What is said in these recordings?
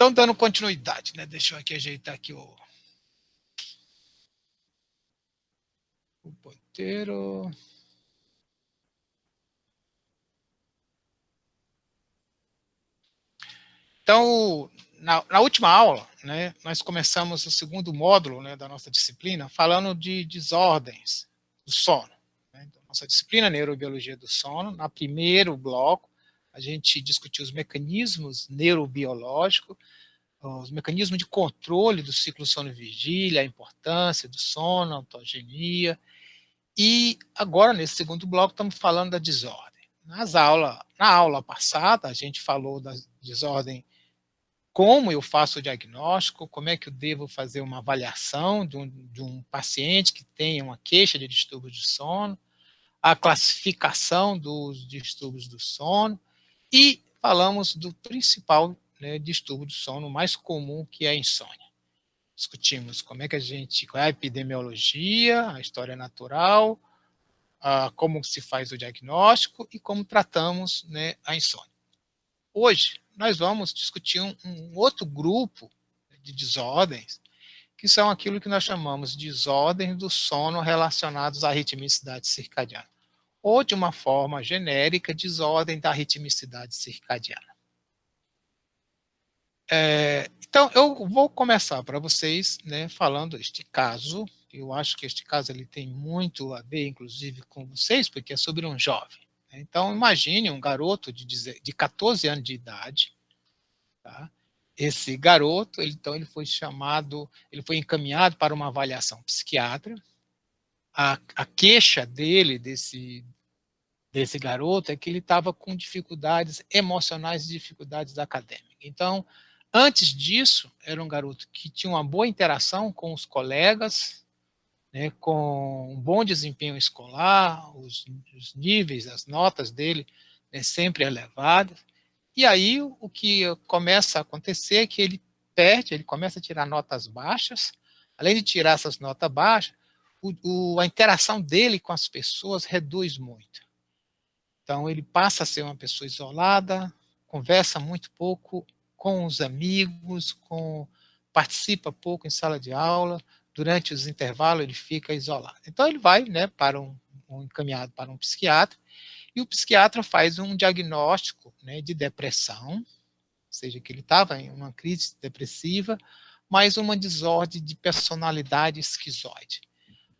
Então, dando continuidade, né? Deixa eu aqui ajeitar aqui o ponteiro. Então, na última aula, né, nós começamos o segundo módulo, né, da nossa disciplina, falando de desordens do sono. Né? Então, nossa disciplina Neurobiologia do Sono, no primeiro bloco, a gente discutiu os mecanismos neurobiológicos, os mecanismos de controle do ciclo sono-vigília, a importância do sono, a autogenia, e agora, nesse segundo bloco, estamos falando da desordem. Na aula passada, a gente falou da desordem, como eu faço o diagnóstico, como é que eu devo fazer uma avaliação de um paciente que tenha uma queixa de distúrbio de sono, a classificação dos distúrbios do sono, e falamos do principal, né, distúrbio do sono mais comum, que é a insônia. Discutimos como é que qual é a epidemiologia, a história natural, como se faz o diagnóstico e como tratamos, né, a insônia. Hoje, nós vamos discutir um outro grupo de desordens, que são aquilo que nós chamamos de desordens do sono relacionados à ritmicidade circadiana, ou, de uma forma genérica, desordem da ritmicidade circadiana. Então, eu vou começar para vocês, né, falando este caso. Eu acho que este caso ele tem muito a ver, inclusive, com vocês, porque é sobre um jovem. Então, imagine um garoto de 14 anos de idade. Tá? Esse garoto, então, ele foi encaminhado para uma avaliação psiquiátrica. A queixa desse garoto é que ele estava com dificuldades emocionais e dificuldades acadêmicas. Então, antes disso, era um garoto que tinha uma boa interação com os colegas, né, com um bom desempenho escolar, os níveis, as notas dele, né, sempre elevadas. E aí o que começa a acontecer é que ele começa a tirar notas baixas. Além de tirar essas notas baixas, a interação dele com as pessoas reduz muito. Então, ele passa a ser uma pessoa isolada, conversa muito pouco com os amigos, participa pouco em sala de aula, durante os intervalos ele fica isolado. Então, ele vai, né, para encaminhado para um psiquiatra, e o psiquiatra faz um diagnóstico, né, de depressão, ou seja, que ele estava em uma crise depressiva, mas uma desordem de personalidade esquizoide.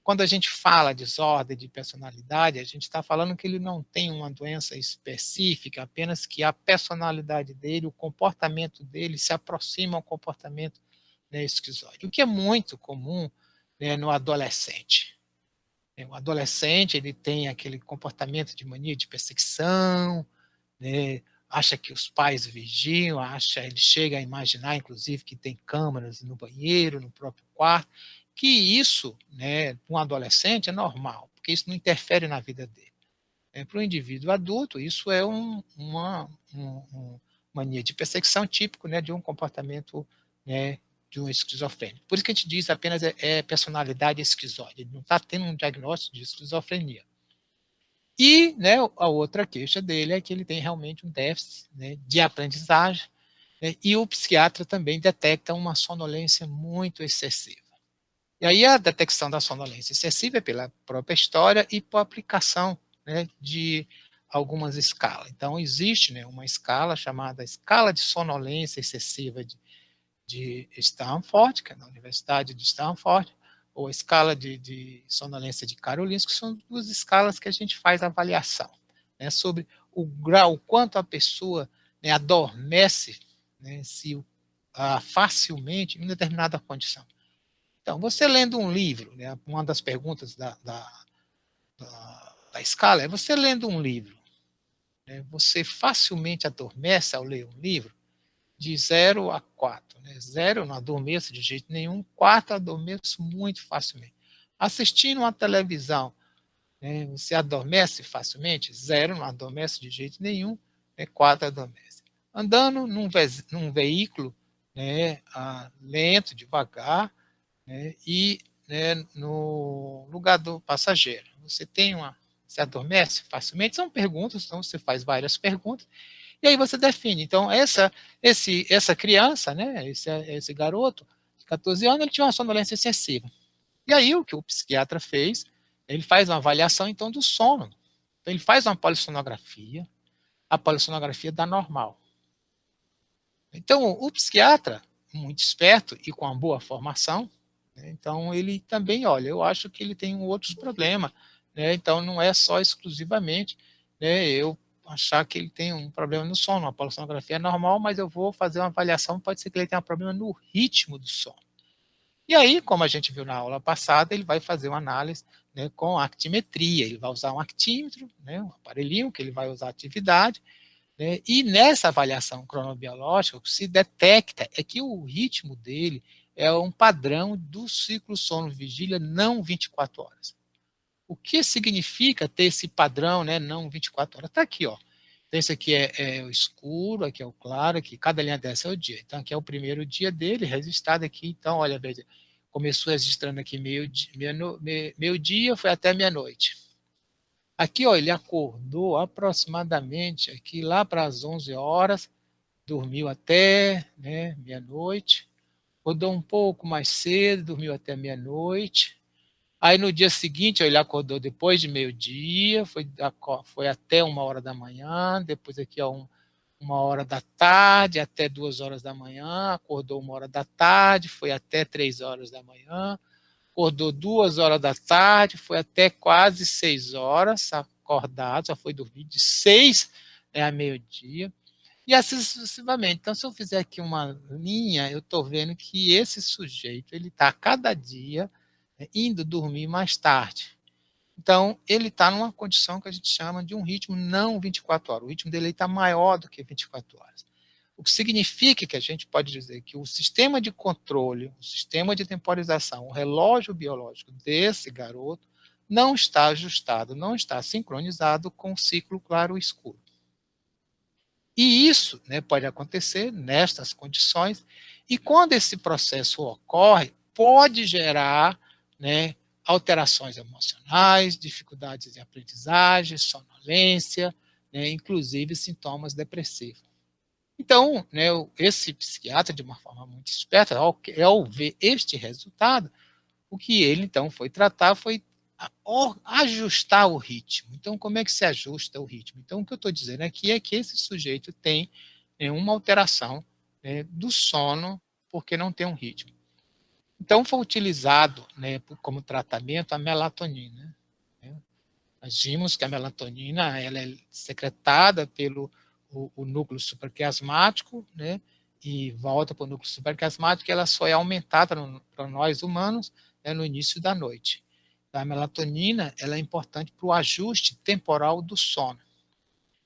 Quando a gente fala de desordem de personalidade, a gente está falando que ele não tem uma doença específica, apenas que a personalidade dele, o comportamento dele se aproxima ao comportamento, né, esquizoide, o que é muito comum, né, no adolescente. O adolescente ele tem aquele comportamento de mania de perseguição, né, acha que os pais vigiam, ele chega a imaginar, inclusive, que tem câmeras no banheiro, no próprio quarto, que isso, né, para um adolescente é normal, porque isso não interfere na vida dele. Para o indivíduo adulto, isso é uma mania de perseguição típico, né, de um comportamento, né, de um esquizofrênico. Por isso que a gente diz apenas personalidade esquizoide, ele não está tendo um diagnóstico de esquizofrenia. E, né, a outra queixa dele é que ele tem realmente um déficit, né, de aprendizagem, né, e o psiquiatra também detecta uma sonolência muito excessiva. E aí a detecção da sonolência excessiva é pela própria história e por aplicação, né, de algumas escalas. Então, existe, né, uma escala chamada Escala de Sonolência Excessiva de Stanford, que é da Universidade de Stanford, ou a escala de sonolência de Karolinska, que são duas escalas que a gente faz avaliação, né, sobre o grau, o quanto a pessoa, né, adormece, né, facilmente em determinada condição. Então, você lendo um livro, né, uma das perguntas da escala é: você lendo um livro, né, você facilmente adormece ao ler um livro? De 0 a 4. Né? 0 não adormeço de jeito nenhum, 4 adormeço muito facilmente. Assistindo uma televisão, né, você adormece facilmente? 0 não adormece de jeito nenhum, né, 4 adormece. Andando num veículo, né, lento, devagar, né, e, né, no lugar do passageiro, você adormece facilmente? São perguntas, então você faz várias perguntas, E aí você define. Então, essa criança, né, esse garoto de 14 anos, ele tinha uma sonolência excessiva. E aí o que o psiquiatra fez, ele faz uma avaliação, então, do sono. Então, ele faz uma polissonografia, a polissonografia dá normal. Então, o psiquiatra, muito esperto e com uma boa formação, né, então ele também, olha, eu acho que ele tem outros problemas, né, então não é só exclusivamente, né, eu achar que ele tem um problema no sono, a polissonografia é normal, mas eu vou fazer uma avaliação, pode ser que ele tenha um problema no ritmo do sono. E aí, como a gente viu na aula passada, ele vai fazer uma análise, né, com actimetria, ele vai usar um actímetro, né, um aparelhinho que ele vai usar a atividade, né, e nessa avaliação cronobiológica, o que se detecta é que o ritmo dele é um padrão do ciclo sono-vigília não 24 horas. O que significa ter esse padrão, né, não 24 horas? Está aqui, ó. Então, esse aqui é o escuro, aqui é o claro, aqui cada linha dessa é o dia. Então, aqui é o primeiro dia dele, registrado aqui. Então, olha, veja, começou registrando aqui meio-dia, foi até meia-noite. Aqui, ó, ele acordou aproximadamente aqui lá para as 11 horas, dormiu até, né, meia-noite, acordou um pouco mais cedo, dormiu até meia-noite. Aí no dia seguinte, ó, ele acordou depois de meio-dia, foi até 1 hora da manhã, depois aqui, ó, 1 hora da tarde, até 2 horas da manhã, acordou 1 hora da tarde, foi até 3 horas da manhã, acordou 2 horas da tarde, foi até quase 6 horas acordado, só foi dormir de 6, né, a meio-dia, e assim sucessivamente. Então, se eu fizer aqui uma linha, eu estou vendo que esse sujeito, ele está cada dia, né, indo dormir mais tarde. Então, ele está numa condição que a gente chama de um ritmo não 24 horas. O ritmo dele está maior do que 24 horas. O que significa que a gente pode dizer que o sistema de controle, o sistema de temporização, o relógio biológico desse garoto não está ajustado, não está sincronizado com o ciclo claro-escuro. E isso, né, pode acontecer nestas condições, e quando esse processo ocorre, pode gerar, né, alterações emocionais, dificuldades de aprendizagem, sonolência, né, inclusive sintomas depressivos. Então, né, esse psiquiatra, de uma forma muito esperta, ao ver este resultado, o que ele então foi tratar foi ajustar o ritmo. Então, como é que se ajusta o ritmo? Então, o que eu estou dizendo aqui é que esse sujeito tem, né, uma alteração, né, do sono, porque não tem um ritmo. Então, foi utilizado, né, como tratamento a melatonina. Né? Nós vimos que a melatonina ela é secretada pelo o núcleo supraquiasmático, né, e volta para o núcleo supraquiasmático, e ela só é aumentada para nós humanos, né, no início da noite. A melatonina ela é importante para o ajuste temporal do sono.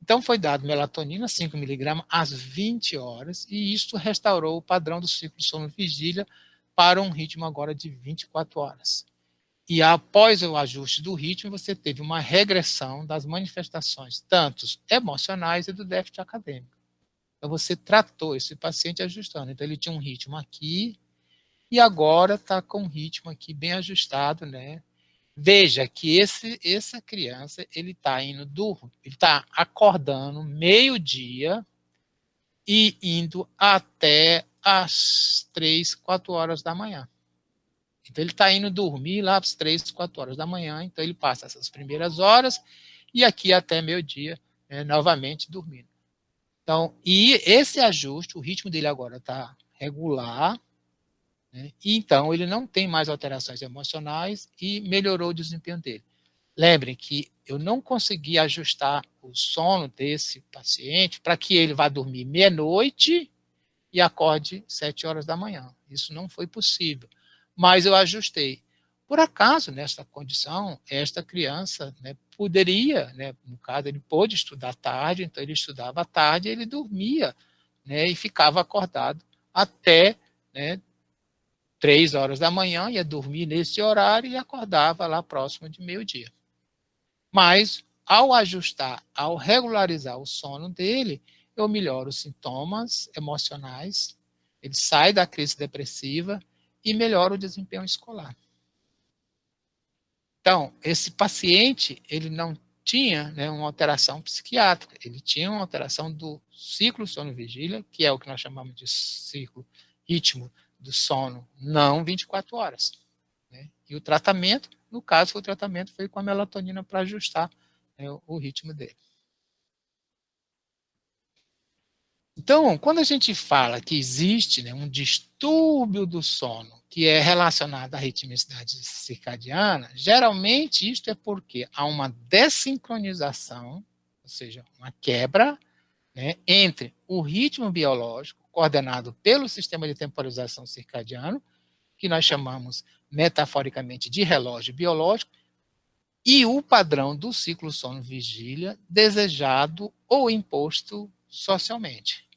Então foi dado melatonina 5 miligramas às 20 horas e isto restaurou o padrão do ciclo sono-vigília para um ritmo agora de 24 horas. E após o ajuste do ritmo, você teve uma regressão das manifestações, tanto emocionais e do déficit acadêmico. Então você tratou esse paciente ajustando. Então ele tinha um ritmo aqui e agora está com um ritmo aqui bem ajustado, né? Veja que essa criança, ele está acordando meio-dia e indo até às 3, 4 horas da manhã. Então, ele está indo dormir lá às 3, 4 horas da manhã, então ele passa essas primeiras horas e aqui até meio-dia, né, novamente dormindo. Então, e esse ajuste, o ritmo dele agora está regular, né, e então ele não tem mais alterações emocionais e melhorou o desempenho dele. Lembrem que eu não consegui ajustar o sono desse paciente para que ele vá dormir meia-noite e acorde 7 horas da manhã. Isso não foi possível, mas eu ajustei. Por acaso, nesta condição, esta criança, né, poderia, né, no caso, ele pôde estudar tarde, então ele estudava à tarde, ele dormia, né, e ficava acordado até, né, 3 horas da manhã, ia dormir nesse horário e acordava lá próximo de meio-dia. Mas, ao ajustar, ao regularizar o sono dele, eu melhoro os sintomas emocionais, ele sai da crise depressiva e melhora o desempenho escolar. Então, esse paciente, ele não tinha, né, uma alteração psiquiátrica, ele tinha uma alteração do ciclo sono-vigília, que é o que nós chamamos de ciclo ritmo do sono, não 24 horas. Né? E o tratamento, no caso, o tratamento foi com a melatonina para ajustar, né, o ritmo dele. Então, quando a gente fala que existe, né, um distúrbio do sono que é relacionado à ritmicidade circadiana, geralmente isto é porque há uma desincronização, ou seja, uma quebra, né, entre o ritmo biológico coordenado pelo sistema de temporização circadiano, que nós chamamos metaforicamente de relógio biológico, e o padrão do ciclo sono-vigília desejado ou imposto socialmente.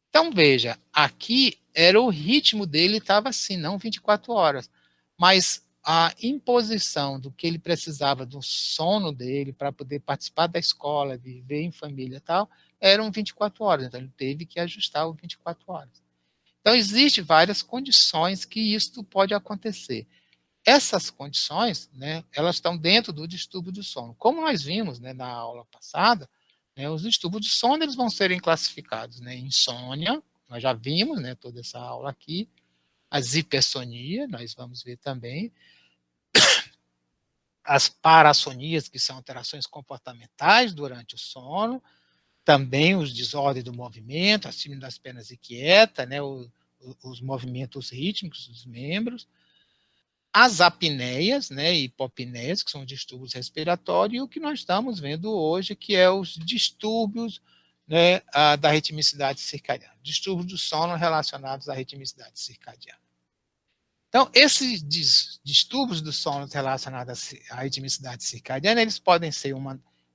Então, veja, aqui era o ritmo dele, estava assim, não 24 horas, mas a imposição do que ele precisava do sono dele para poder participar da escola, viver em família e tal, eram 24 horas, então ele teve que ajustar o 24 horas. Então, existem várias condições que isso pode acontecer. Essas condições, né, elas estão dentro do distúrbio do sono. Como nós vimos, né, na aula passada, né, os distúrbios do sono eles vão serem classificados, né, insônia, nós já vimos, né, toda essa aula aqui, as hipersonia, nós vamos ver também, as parassonias, que são alterações comportamentais durante o sono, também os desordens do movimento, a síndrome das pernas inquieta, né, os movimentos rítmicos dos membros, as apneias, né, hipopneias, que são distúrbios respiratórios, e o que nós estamos vendo hoje, que é os distúrbios, né, da ritmicidade circadiana, distúrbios do sono relacionados à ritmicidade circadiana. Então, esses distúrbios do sono relacionados à ritmicidade circadiana, eles podem ser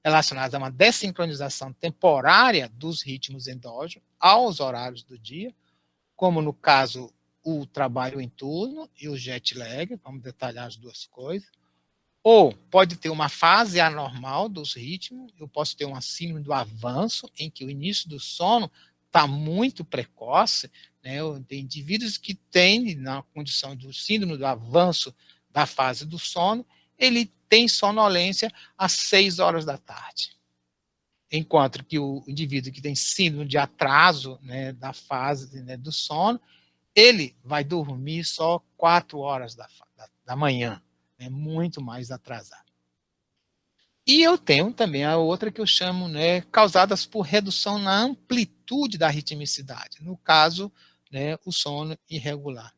relacionados a uma desincronização temporária dos ritmos endógenos aos horários do dia, como no caso o trabalho em turno e o jet lag, vamos detalhar as duas coisas. Ou pode ter uma fase anormal dos ritmos, eu posso ter uma síndrome do avanço, em que o início do sono está muito precoce, né? Tem indivíduos que têm, na condição do síndrome do avanço da fase do sono, ele tem sonolência às 6 horas da tarde. Enquanto que o indivíduo que tem síndrome de atraso, né, da fase, né, do sono, ele vai dormir só 4 horas da manhã, né, muito mais atrasado. E eu tenho também a outra que eu chamo, né, causadas por redução na amplitude da ritmicidade, no caso, né, o sono irregular.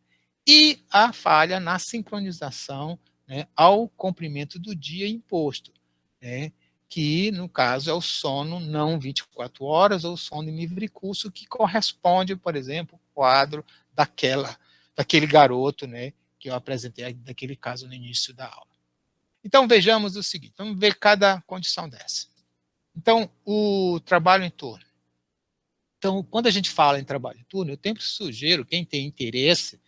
E a falha na sincronização, né, ao comprimento do dia imposto, né, que no caso é o sono não 24 horas ou sono em livre curso, que corresponde, por exemplo, ao quadro daquele garoto, né, que eu apresentei daquele caso no início da aula. Então, vejamos o seguinte, vamos ver cada condição dessa. Então, o trabalho em turno. Então, quando a gente fala em trabalho em turno, eu sempre sugiro, quem tem interesse,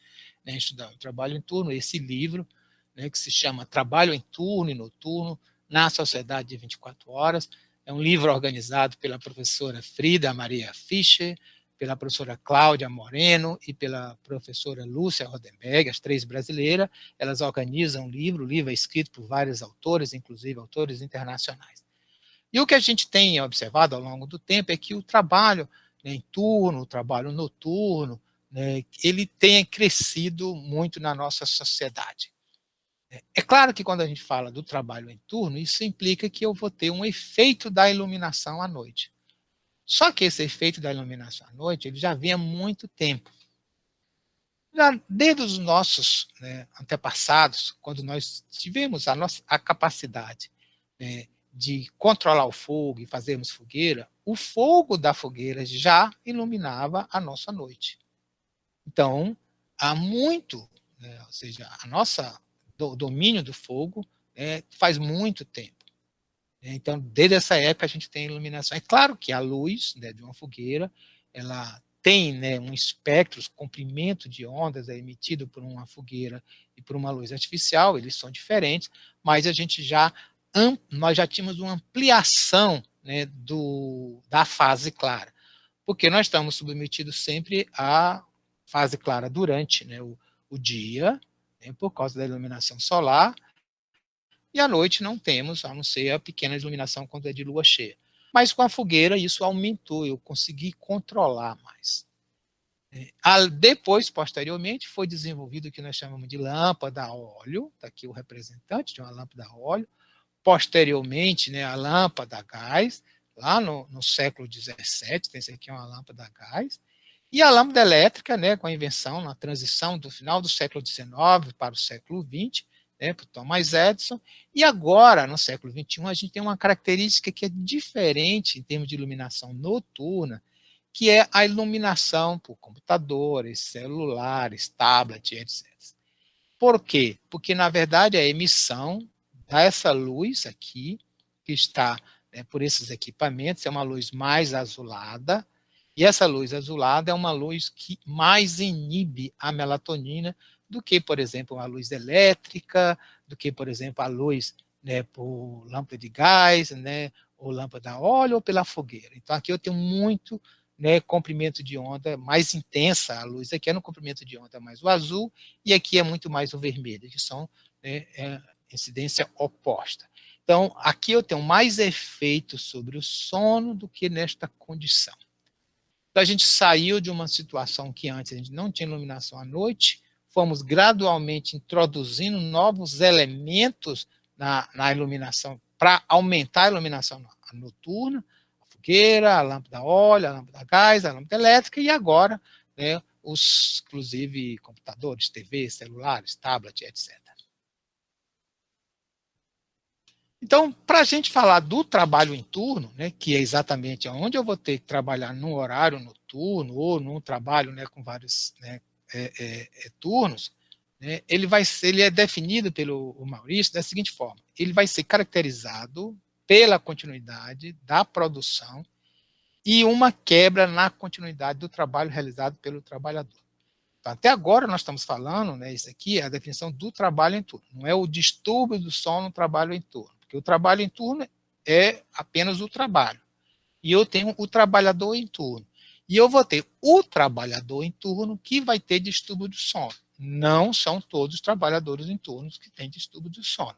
né, em estudar o trabalho em turno, esse livro, né, que se chama Trabalho em Turno e Noturno na Sociedade de 24 Horas. É um livro organizado pela professora Frida Maria Fischer, pela professora Cláudia Moreno e pela professora Lúcia Rodenberg, as 3 brasileiras. Elas organizam o livro é escrito por vários autores, inclusive autores internacionais. E o que a gente tem observado ao longo do tempo é que o trabalho, né, em turno, o trabalho noturno, né, ele tem crescido muito na nossa sociedade. É claro que quando a gente fala do trabalho em turno, isso implica que eu vou ter um efeito da iluminação à noite. Só que esse efeito da iluminação à noite, ele já vem há muito tempo. Já desde os nossos, né, antepassados, quando nós tivemos a capacidade, né, de controlar o fogo e fazermos fogueira, o fogo da fogueira já iluminava a nossa noite. Então, há muito, né, ou seja, o domínio do fogo faz muito tempo. Então, desde essa época, a gente tem iluminação. É claro que a luz, né, de uma fogueira, ela tem, né, um espectro, comprimento de ondas emitido por uma fogueira e por uma luz artificial, eles são diferentes, mas nós já tínhamos uma ampliação, né, da fase clara, porque nós estamos submetidos sempre à fase clara durante, né, o dia, né, por causa da iluminação solar, e à noite não temos, a não ser a pequena iluminação quando é de lua cheia. Mas com a fogueira isso aumentou, eu consegui controlar mais. Depois, posteriormente, foi desenvolvido o que nós chamamos de lâmpada a óleo, está aqui o representante de uma lâmpada a óleo. Posteriormente, né, a lâmpada a gás, lá no século XVII, tem esse aqui é uma lâmpada a gás, e a lâmpada elétrica, né, com a invenção, na transição do final do século XIX para o século XX, né, por Thomas Edison, e agora, no século XXI, a gente tem uma característica que é diferente em termos de iluminação noturna, que é a iluminação por computadores, celulares, tablets, etc. Por quê? Porque, na verdade, a emissão dessa luz aqui, que está, né, por esses equipamentos, é uma luz mais azulada, e essa luz azulada é uma luz que mais inibe a melatonina do que, por exemplo, a luz elétrica, do que, por exemplo, a luz, né, por lâmpada de gás, né, ou lâmpada a óleo, ou pela fogueira. Então, aqui eu tenho muito, né, comprimento de onda mais intensa, a luz aqui é no comprimento de onda mais o azul, e aqui é muito mais o vermelho, que são, né, incidência oposta. Então, aqui eu tenho mais efeito sobre o sono do que nesta condição. Então, a gente saiu de uma situação que antes a gente não tinha iluminação à noite, fomos gradualmente introduzindo novos elementos na iluminação para aumentar a iluminação noturna, a fogueira, a lâmpada a óleo, a lâmpada a gás, a lâmpada elétrica, e agora, né, inclusive computadores, TV, celulares, tablet, etc. Então, para a gente falar do trabalho em turno, né, que é exatamente onde eu vou ter que trabalhar no horário noturno ou num trabalho, né, com vários, né, turnos, né, ele é definido pelo Maurício da seguinte forma: ele vai ser caracterizado pela continuidade da produção e uma quebra na continuidade do trabalho realizado pelo trabalhador. Então, até agora nós estamos falando, né, isso aqui é a definição do trabalho em turno, não é o distúrbio do sono no trabalho em turno, porque o trabalho em turno é apenas o trabalho, e eu tenho o trabalhador em turno, e eu vou ter o trabalhador em turno que vai ter distúrbio do sono. Não são todos os trabalhadores em turnos que têm distúrbio do sono.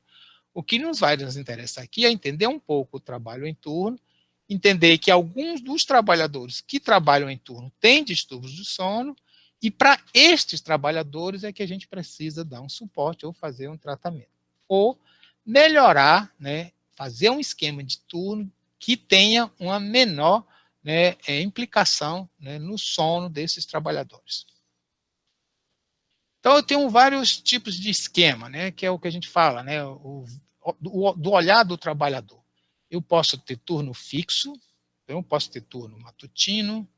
O que vai nos interessar aqui é entender um pouco o trabalho em turno, entender que alguns dos trabalhadores que trabalham em turno têm distúrbios do sono, e para estes trabalhadores é que a gente precisa dar um suporte ou fazer um tratamento. Ou melhorar, né, fazer um esquema de turno que tenha uma menor, né, implicação, né, no sono desses trabalhadores. Então, eu tenho vários tipos de esquema, né, que é o que a gente fala, né, do olhar do trabalhador. Eu posso ter turno fixo, então eu posso ter turno matutino,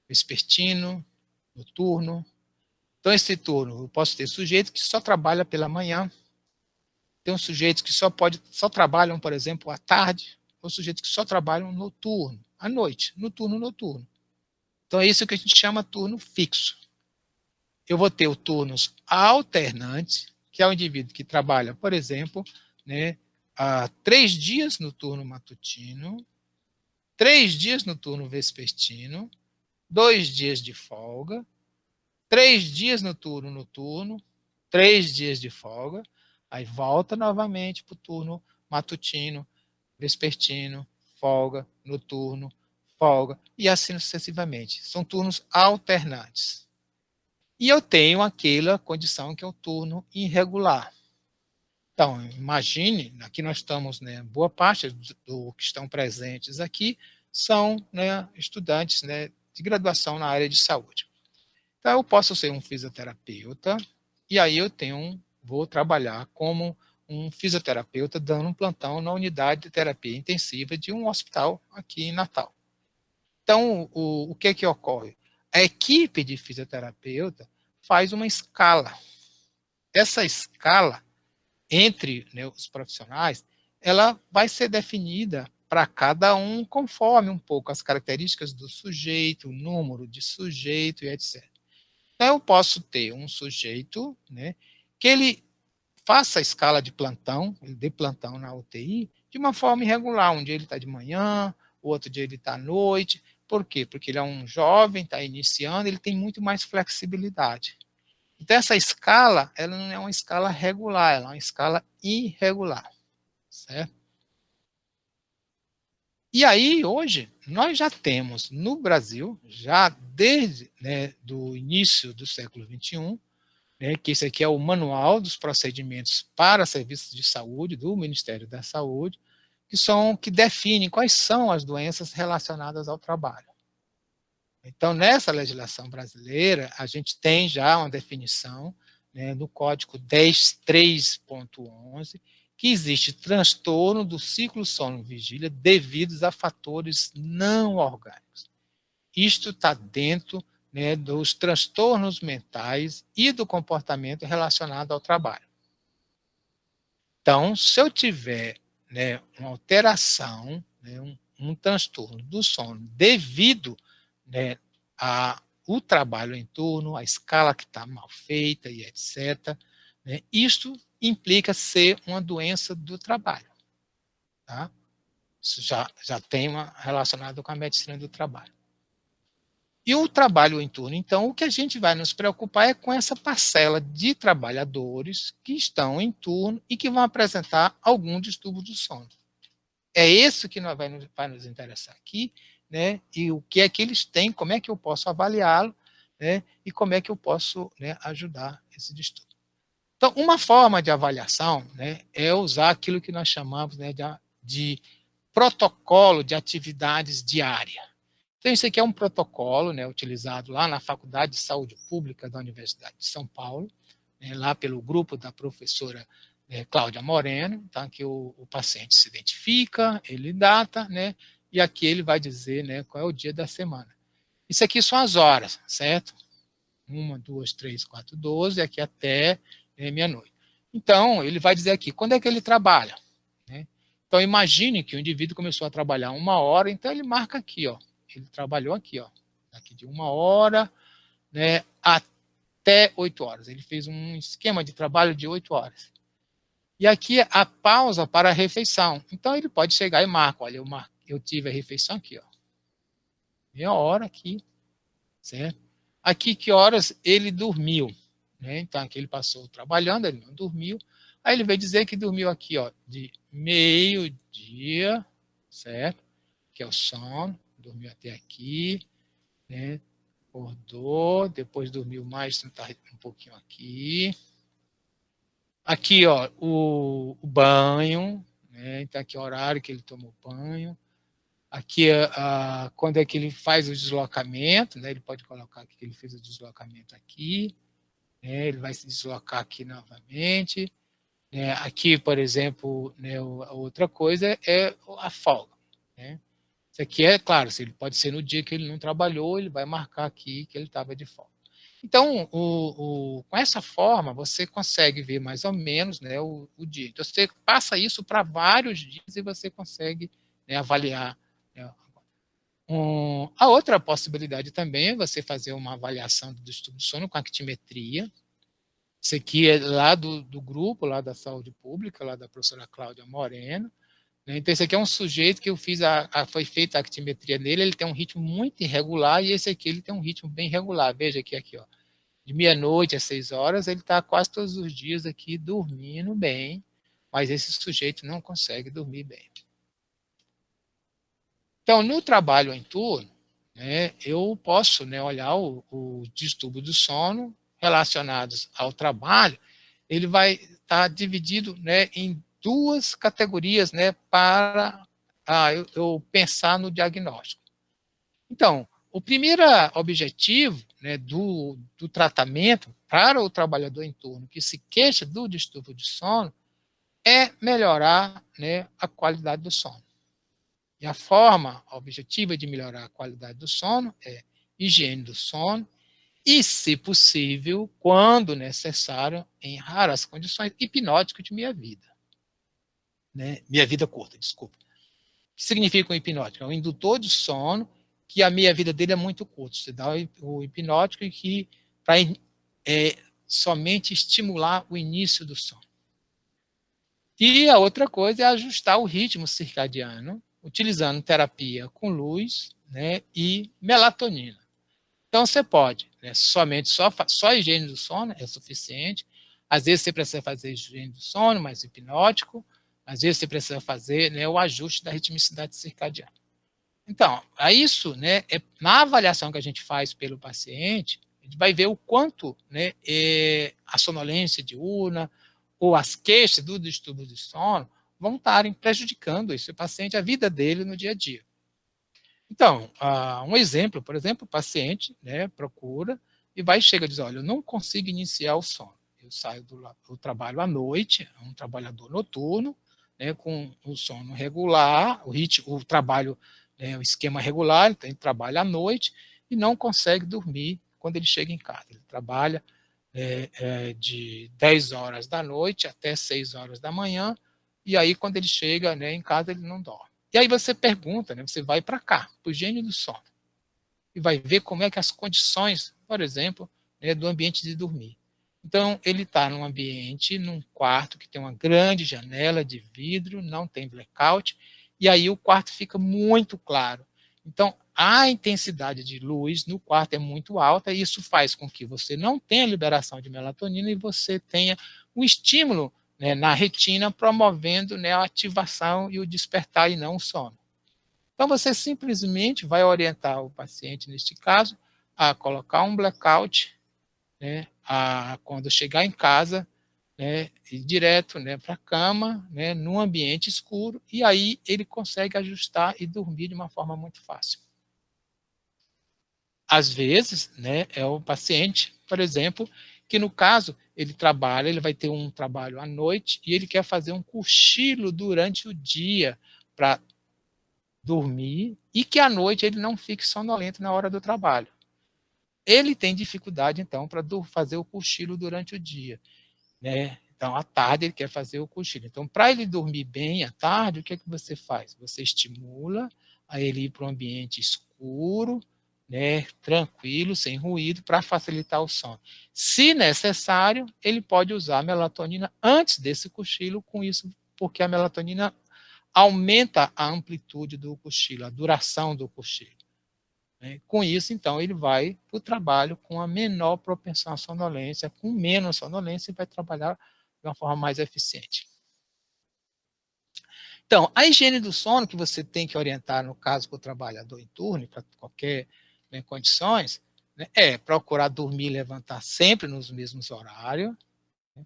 vespertino, noturno. Então, esse turno, eu posso ter sujeito que só trabalha pela manhã, tem um sujeito que só trabalham, por exemplo, à tarde, ou sujeitos que só trabalham noturno, à noite, noturno. Então, é isso que a gente chama turno fixo. Eu vou ter o turnos alternantes, que é o indivíduo que trabalha, por exemplo, né, 3 dias no turno matutino, 3 dias no turno vespertino, 2 dias de folga, 3 dias no turno noturno, 3 dias de folga, aí volta novamente para o turno matutino, vespertino, folga, noturno, folga, e assim sucessivamente. São turnos alternantes. E eu tenho aquela condição que é o turno irregular. Então, imagine, aqui nós estamos, né, boa parte do que estão presentes aqui são, né, estudantes, né, de graduação na área de saúde. Então, eu posso ser um fisioterapeuta, e aí vou trabalhar como um fisioterapeuta dando um plantão na unidade de terapia intensiva de um hospital aqui em Natal. Então, o que ocorre? A equipe de fisioterapeuta faz uma escala. Essa escala entre, né, os profissionais, ela vai ser definida para cada um conforme um pouco as características do sujeito, o número de sujeito e etc. Então, eu posso ter um sujeito, né, que ele faça a escala de plantão, ele dê plantão na UTI, de uma forma irregular. Um dia ele está de manhã, o outro dia ele está à noite. Por quê? Porque ele é um jovem, está iniciando, ele tem muito mais flexibilidade. Então, essa escala, ela não é uma escala regular, ela é uma escala irregular. certo? E aí, hoje, nós já temos no Brasil, já desde, né, do início do século XXI, né, que esse aqui é o Manual dos Procedimentos para Serviços de Saúde do Ministério da Saúde, que definem quais são as doenças relacionadas ao trabalho. Então, nessa legislação brasileira, a gente tem já uma definição, né, no Código 10.3.11, que existe transtorno do ciclo sono-vigília devidos a fatores não orgânicos. Isto está dentro, né, dos transtornos mentais e do comportamento relacionado ao trabalho. Então, se eu tiver, né, uma alteração, né, um transtorno do sono devido, né, ao trabalho em turno, a escala que está mal feita e etc., né, isto implica ser uma doença do trabalho. Tá? Isso já tem uma relacionado com a medicina do trabalho. E o trabalho em turno, então, o que a gente vai nos preocupar é com essa parcela de trabalhadores que estão em turno e que vão apresentar algum distúrbio do sono. É isso que vai nos interessar aqui, né? E o que é que eles têm, como é que eu posso avaliá-lo, né? E como é que eu posso, né, ajudar esse distúrbio. Então, uma forma de avaliação, né, é usar aquilo que nós chamamos, né, de protocolo de atividades diárias. Então, isso aqui é um protocolo, né, utilizado lá na Faculdade de Saúde Pública da Universidade de São Paulo, né, lá pelo grupo da professora Cláudia Moreno, tá, que o paciente se identifica, ele data, né, e aqui ele vai dizer, né, qual é o dia da semana. Isso aqui são as horas, certo? 1, 2, 3, 4, 12, aqui até meia-noite. Então, ele vai dizer aqui, quando é que ele trabalha? Né? Então, imagine que o indivíduo começou a trabalhar 1 hora, então ele marca aqui, ó, ele trabalhou aqui, ó, aqui de 1 hora, né, até 8 horas. Ele fez um esquema de trabalho de 8 horas. E aqui a pausa para a refeição. Então ele pode chegar e marca, olha, eu tive a refeição aqui, ó, meia hora aqui, certo? Aqui que horas ele dormiu, né? Então aqui ele passou trabalhando, ele não dormiu. Aí ele veio dizer que dormiu aqui, ó, de meio-dia, certo? Que é o sono, dormiu até aqui, né? Acordou, depois dormiu mais um pouquinho aqui. Aqui, ó, o banho, né? Então aqui é o horário que ele tomou banho. Aqui, quando é que ele faz o deslocamento, né? Ele pode colocar aqui que ele fez o deslocamento aqui, né? Ele vai se deslocar aqui novamente. Né? Aqui, por exemplo, né, a outra coisa é a folga, né? Isso aqui é, claro, se ele pode ser no dia que ele não trabalhou, ele vai marcar aqui que ele estava de folga. Então, com essa forma, você consegue ver mais ou menos, né, o dia. Então, você passa isso para vários dias e você consegue, né, avaliar. Né. A outra possibilidade também é você fazer uma avaliação do distúrbio do sono com actimetria. Isso aqui é lá do grupo, lá da saúde pública, lá da professora Cláudia Moreno. Então, esse aqui é um sujeito que eu fiz, foi feita a actimetria nele, ele tem um ritmo muito irregular, e esse aqui ele tem um ritmo bem regular. Veja aqui, ó, de meia-noite às 6 horas, ele está quase todos os dias aqui dormindo bem, mas esse sujeito não consegue dormir bem. Então, no trabalho em turno, né, eu posso, né, olhar o distúrbio do sono relacionados ao trabalho, ele vai estar dividido, né, em 2 categorias, né, para eu pensar no diagnóstico. Então, o primeiro objetivo, né, do tratamento para o trabalhador em turno que se queixa do distúrbio de sono é melhorar, né, a qualidade do sono. E a forma objetiva de melhorar a qualidade do sono é higiene do sono e, se possível, quando necessário, em raras condições, hipnótico de meia vida. Né? Meia vida curta, desculpa. O que significa um hipnótico? É um indutor de sono que a meia-vida dele é muito curta. Você dá o hipnótico que para somente estimular o início do sono. E a outra coisa é ajustar o ritmo circadiano, utilizando terapia com luz, né, e melatonina. Então, você pode, né, somente só a higiene do sono é suficiente. Às vezes, você precisa fazer higiene do sono, mais hipnótico, às vezes você precisa fazer, né, o ajuste da ritmicidade circadiana. Então, a isso, né, na avaliação que a gente faz pelo paciente, a gente vai ver o quanto, né, a sonolência diurna ou as queixas do distúrbio de sono vão estarem prejudicando esse paciente, a vida dele no dia a dia. Então, um exemplo, por exemplo, o paciente, né, procura e vai chega e diz, olha, eu não consigo iniciar o sono. Eu saio do trabalho à noite, é um trabalhador noturno, né, com o sono regular, o trabalho, né, o esquema regular, então ele trabalha à noite e não consegue dormir quando ele chega em casa. Ele trabalha de 10 horas da noite até 6 horas da manhã, e aí quando ele chega, né, em casa ele não dorme. E aí você pergunta, né, você vai para cá, para o gênio do sono, e vai ver como é que as condições, por exemplo, né, do ambiente de dormir. Então, ele está num ambiente, num quarto que tem uma grande janela de vidro, não tem blackout, e aí o quarto fica muito claro. Então, a intensidade de luz no quarto é muito alta, e isso faz com que você não tenha liberação de melatonina e você tenha um estímulo, né, na retina, promovendo, né, a ativação e o despertar e não o sono. Então, você simplesmente vai orientar o paciente, neste caso, a colocar um blackout, né, quando chegar em casa, né, ir direto, né, para a cama, né, num ambiente escuro, e aí ele consegue ajustar e dormir de uma forma muito fácil. Às vezes, né, é o paciente, por exemplo, que no caso ele trabalha, ele vai ter um trabalho à noite e ele quer fazer um cochilo durante o dia para dormir e que à noite ele não fique sonolento na hora do trabalho. Ele tem dificuldade, então, para fazer o cochilo durante o dia, né? Então, à tarde ele quer fazer o cochilo. Então, para ele dormir bem à tarde, o que é que você faz? Você estimula a ele ir para um ambiente escuro, né, tranquilo, sem ruído, para facilitar o sono. Se necessário, ele pode usar a melatonina antes desse cochilo, com isso, porque a melatonina aumenta a amplitude do cochilo, a duração do cochilo. Né? Com isso, então, ele vai para o trabalho com a menor propensão à sonolência, com menos sonolência, e vai trabalhar de uma forma mais eficiente. Então, a higiene do sono que você tem que orientar, no caso, para o trabalhador em turno, para qualquer, né, condições, né, é procurar dormir e levantar sempre nos mesmos horários. Né?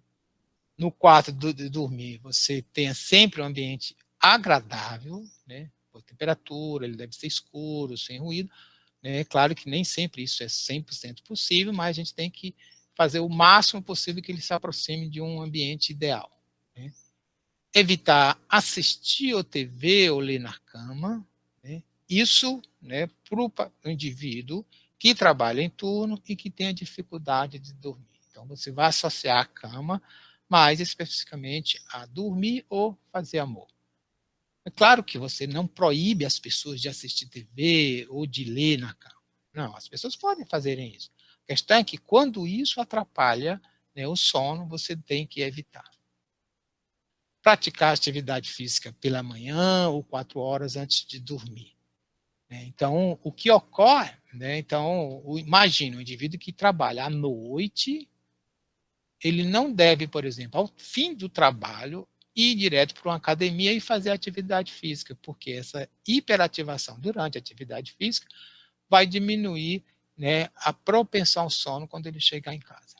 No quarto de dormir, você tenha sempre um ambiente agradável, né? Por temperatura, ele deve ser escuro, sem ruído. É claro que nem sempre isso é 100% possível, mas a gente tem que fazer o máximo possível que ele se aproxime de um ambiente ideal. Né? Evitar assistir ou TV ou ler na cama. Né? Isso, né, para o indivíduo que trabalha em turno e que tem a dificuldade de dormir. Então, você vai associar a cama, mais especificamente a dormir ou fazer amor. É claro que você não proíbe as pessoas de assistir TV ou de ler na cama. Não, as pessoas podem fazerem isso. A questão é que quando isso atrapalha, né, o sono, você tem que evitar. Praticar atividade física pela manhã ou 4 horas antes de dormir. Né? Então, o que ocorre, né, então, imagine um indivíduo que trabalha à noite, ele não deve, por exemplo, ao fim do trabalho, ir direto para uma academia e fazer atividade física, porque essa hiperativação durante a atividade física vai diminuir, né, a propensão ao sono quando ele chegar em casa.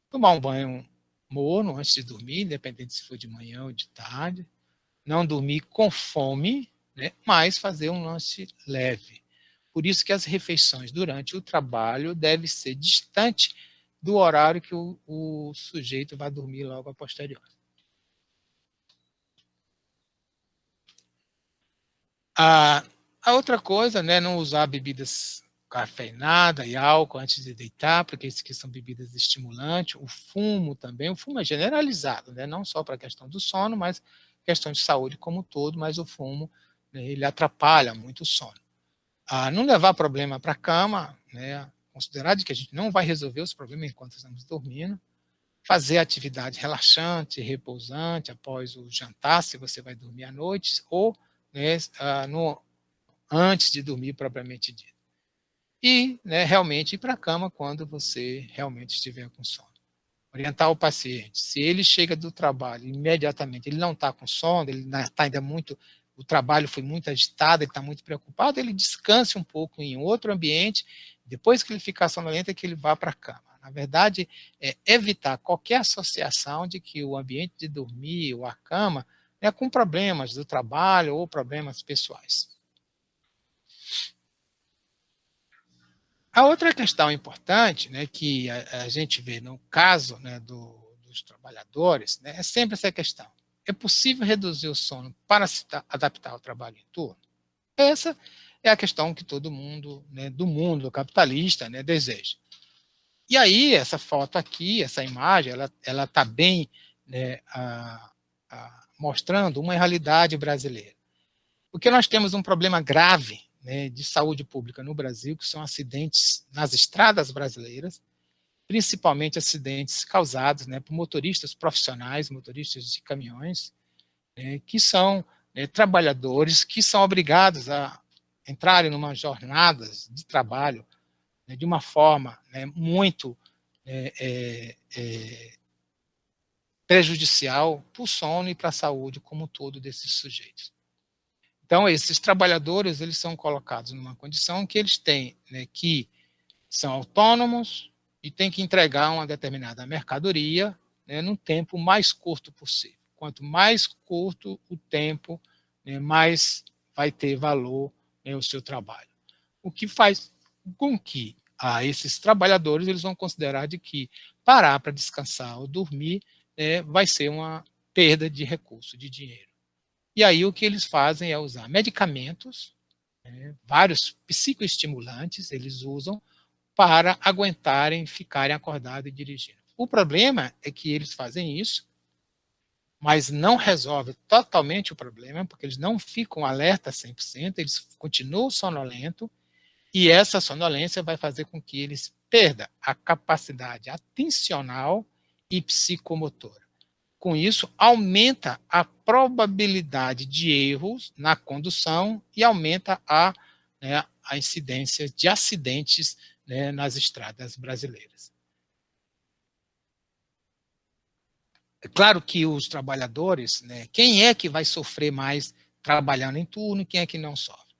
Tomar um banho morno antes de dormir, independente se for de manhã ou de tarde. Não dormir com fome, né, mas fazer um lanche leve. Por isso que as refeições durante o trabalho devem ser distantes do horário que o sujeito vai dormir logo a posterior. A outra coisa, né, não usar bebidas cafeinadas e álcool antes de deitar, porque isso aqui são bebidas estimulantes. O fumo também, o fumo é generalizado, né, não só para a questão do sono, mas questão de saúde como um todo, mas o fumo, né, ele atrapalha muito o sono. Não levar problema para a cama, né, considerar de que a gente não vai resolver os problemas enquanto estamos dormindo. Fazer atividade relaxante, repousante após o jantar, se você vai dormir à noite, ou, né, antes de dormir propriamente dito. E, né, realmente ir para a cama quando você realmente estiver com sono. Orientar o paciente. Se ele chega do trabalho, imediatamente, ele não está com sono, ele está ainda muito, o trabalho foi muito agitado, ele está muito preocupado, ele descanse um pouco em outro ambiente, depois que ele ficar sonolento é que ele vá para a cama. Na verdade, é evitar qualquer associação de que o ambiente de dormir ou a cama é com problemas do trabalho ou problemas pessoais. A outra questão importante, né, que a gente vê no caso, né, dos trabalhadores, né, é sempre essa questão. É possível reduzir o sono para se adaptar ao trabalho em turno? Essa é a questão que todo mundo, né, do mundo capitalista, né, deseja. E aí, essa foto aqui, essa imagem, ela está bem, né, mostrando uma realidade brasileira. Porque nós temos um problema grave, né, de saúde pública no Brasil, que são acidentes nas estradas brasileiras, principalmente acidentes causados, né, por motoristas profissionais, motoristas de caminhões, né, que são, né, trabalhadores que são obrigados a entrarem numa jornada de trabalho, né, de uma forma, né, muito prejudicial para o sono e para a saúde como um todo desses sujeitos. Então, esses trabalhadores, eles são colocados numa condição que eles têm, né, que são autônomos e têm que entregar uma determinada mercadoria, né, num tempo mais curto possível. Quanto mais curto o tempo, né, mais vai ter valor, né, o seu trabalho. O que faz com que esses trabalhadores eles vão considerar de que parar para descansar ou dormir vai ser uma perda de recurso, de dinheiro. E aí o que eles fazem é usar medicamentos, né, vários psicoestimulantes eles usam para aguentarem ficarem acordados e dirigindo. O problema é que eles fazem isso, mas não resolve totalmente o problema, porque eles não ficam alerta 100%, eles continuam sonolentos, e essa sonolência vai fazer com que eles perdam a capacidade atencional e psicomotora. Com isso, aumenta a probabilidade de erros na condução e aumenta né, a incidência de acidentes, né, nas estradas brasileiras. É claro que os trabalhadores, né, quem é que vai sofrer mais trabalhando em turno, quem é que não sofre?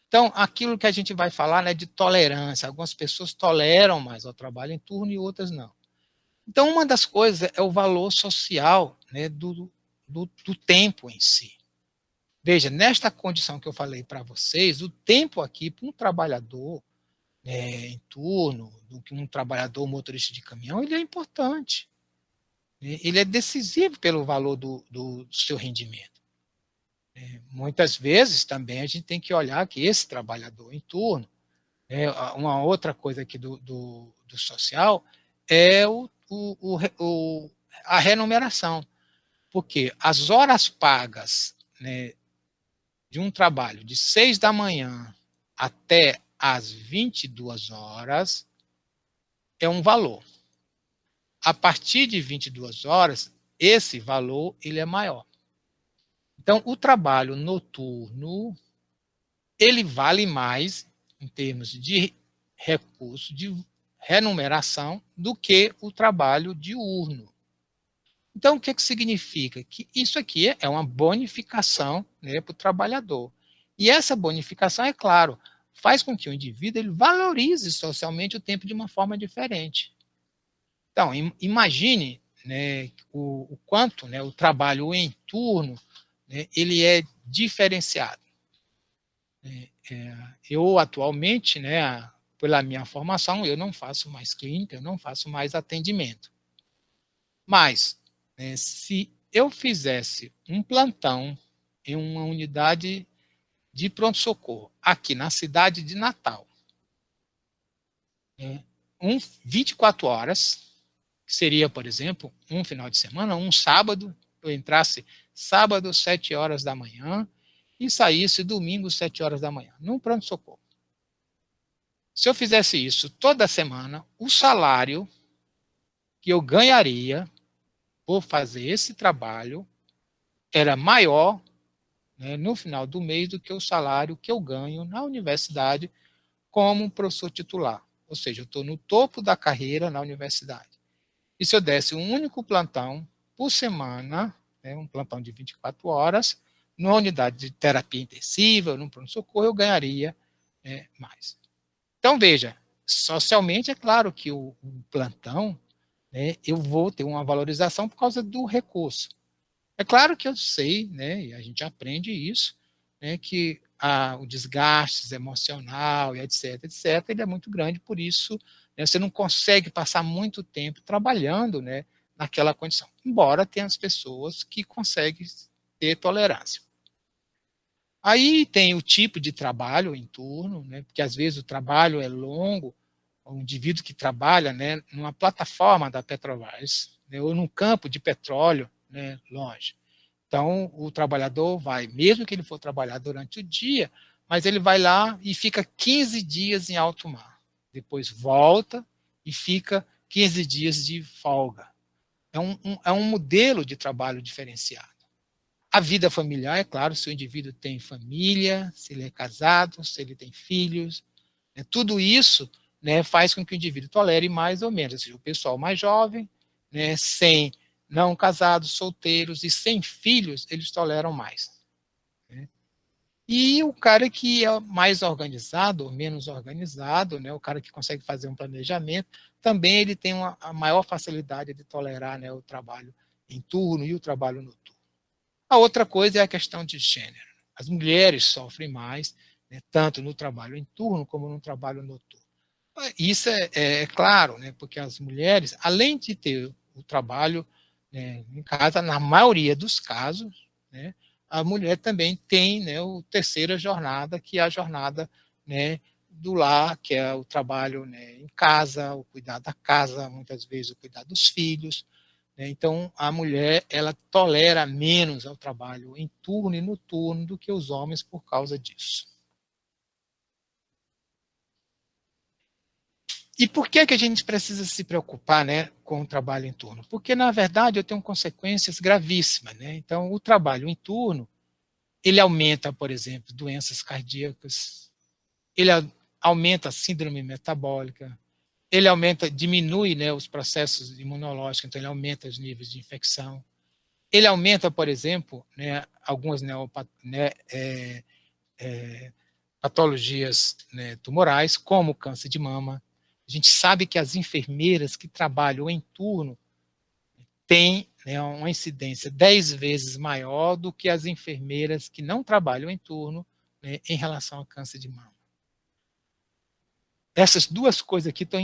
Então, aquilo que a gente vai falar, né, de tolerância, algumas pessoas toleram mais o trabalho em turno e outras não. Então, uma das coisas é o valor social, né, do tempo em si. Veja, nesta condição que eu falei para vocês, o tempo aqui para um trabalhador, né, em turno, do que um trabalhador motorista de caminhão, ele é importante. Né, ele é decisivo pelo valor do seu rendimento. Muitas vezes também a gente tem que olhar que esse trabalhador em turno, uma outra coisa aqui do social, é a remuneração. Porque as horas pagas, né, de um trabalho de 6 da manhã até às 22 horas é um valor. A partir de 22 horas, esse valor ele é maior. Então, o trabalho noturno, ele vale mais em termos de recurso, de remuneração, do que o trabalho diurno. Então, o que significa? Que isso aqui é uma bonificação, né, para o trabalhador. E essa bonificação, é claro, faz com que o indivíduo ele valorize socialmente o tempo de uma forma diferente. Então, imagine, né, o quanto, né, o trabalho em turno, né, ele é diferenciado. Eu, atualmente, né, pela minha formação, eu não faço mais clínica, eu não faço mais atendimento. Mas, né, se eu fizesse um plantão em uma unidade de pronto-socorro aqui na cidade de Natal, 24 horas, que seria, por exemplo, um final de semana, um sábado, eu entrasse sábado, 7 horas da manhã, e saísse domingo, 7 horas da manhã, num pronto-socorro. Se eu fizesse isso toda semana, o salário que eu ganharia por fazer esse trabalho era maior, né, no final do mês do que o salário que eu ganho na universidade como professor titular. Ou seja, eu estou no topo da carreira na universidade. E se eu desse um único plantão por semana, né, um plantão de 24 horas, numa unidade de terapia intensiva, num pronto-socorro, eu ganharia mais. Então, veja, socialmente é claro que o plantão, né, eu vou ter uma valorização por causa do recurso. É claro que eu sei, né, e a gente aprende isso, né, que o desgaste emocional e etc, etc, ele é muito grande, por isso, né, você não consegue passar muito tempo trabalhando, né, naquela condição. Embora tenha as pessoas que conseguem ter tolerância. Aí tem o tipo de trabalho em turno, né, porque às vezes o trabalho é longo, o indivíduo que trabalha, né, numa plataforma da Petrobras, né, ou num campo de petróleo, né, longe. Então, o trabalhador vai, mesmo que ele for trabalhar durante o dia, mas ele vai lá e fica 15 dias em alto mar. Depois volta e fica 15 dias de folga. É um modelo de trabalho diferenciado. A vida familiar, é claro, se o indivíduo tem família, se ele é casado, se ele tem filhos, né, tudo isso, né, faz com que o indivíduo tolere mais ou menos. Ou seja, o pessoal mais jovem, né, sem não casados, solteiros e sem filhos, eles toleram mais. Né? E o cara que é mais organizado ou menos organizado, né, o cara que consegue fazer um planejamento, também ele tem a maior facilidade de tolerar, né, o trabalho em turno e o trabalho noturno. A outra coisa é a questão de gênero. As mulheres sofrem mais, né, tanto no trabalho em turno como no trabalho noturno. Isso é claro, né, porque as mulheres, além de ter o trabalho, né, em casa, na maioria dos casos, né, a mulher também tem, né, a terceira jornada, que é a jornada, né, do lar, que é o trabalho, né, em casa, o cuidar da casa, muitas vezes o cuidar dos filhos, né. Então, a mulher ela tolera menos ao trabalho em turno e noturno do que os homens por causa disso. E por que que a gente precisa se preocupar, né, com o trabalho em turno? Porque, na verdade, eu tenho consequências gravíssimas, né. Então, o trabalho em turno, ele aumenta, por exemplo, doenças cardíacas, ele aumenta a síndrome metabólica, ele diminui, né, os processos imunológicos, então ele aumenta os níveis de infecção. Ele aumenta, por exemplo, né, algumas patologias, né, tumorais, como o câncer de mama. A gente sabe que as enfermeiras que trabalham em turno têm, né, uma incidência 10 vezes maior do que as enfermeiras que não trabalham em turno, né, em relação ao câncer de mama. Essas duas coisas aqui estão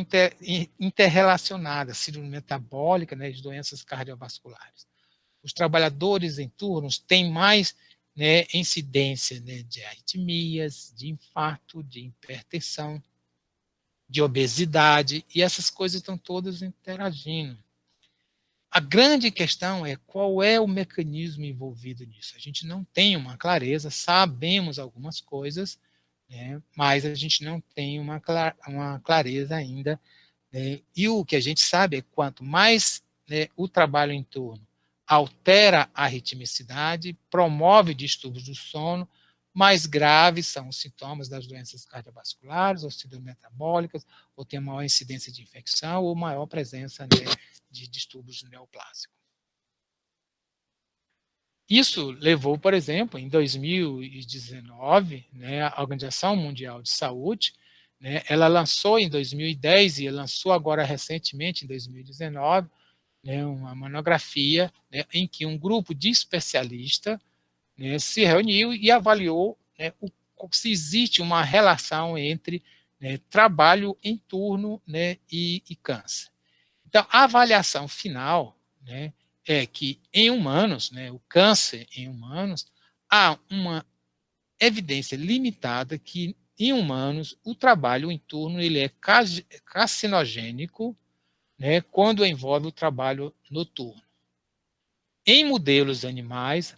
interrelacionadas, síndrome metabólica, né, as doenças cardiovasculares. Os trabalhadores em turnos têm mais, né, incidência, né, de arritmias, de infarto, de hipertensão, de obesidade, e essas coisas estão todas interagindo. A grande questão é qual é o mecanismo envolvido nisso. A gente não tem uma clareza, sabemos algumas coisas, né, mas a gente não tem uma clareza ainda. Né, e o que a gente sabe é que quanto mais, né, o trabalho em turno altera a ritmicidade, promove distúrbios do sono, mais graves são os sintomas das doenças cardiovasculares, ou síndrome metabólicas, ou tem maior incidência de infecção, ou maior presença, né, de distúrbios neoplásicos. Isso levou, por exemplo, em 2019, né, a Organização Mundial de Saúde, né, ela lançou em 2010 e lançou agora recentemente, em 2019, né, uma monografia, né, em que um grupo de especialistas, né, se reuniu e avaliou, né, se existe uma relação entre, né, trabalho em turno, né, e câncer. Então, a avaliação final, né, é que em humanos, né, o câncer em humanos, há uma evidência limitada que em humanos o trabalho em turno ele é carcinogênico, né, quando envolve o trabalho noturno. Em modelos animais,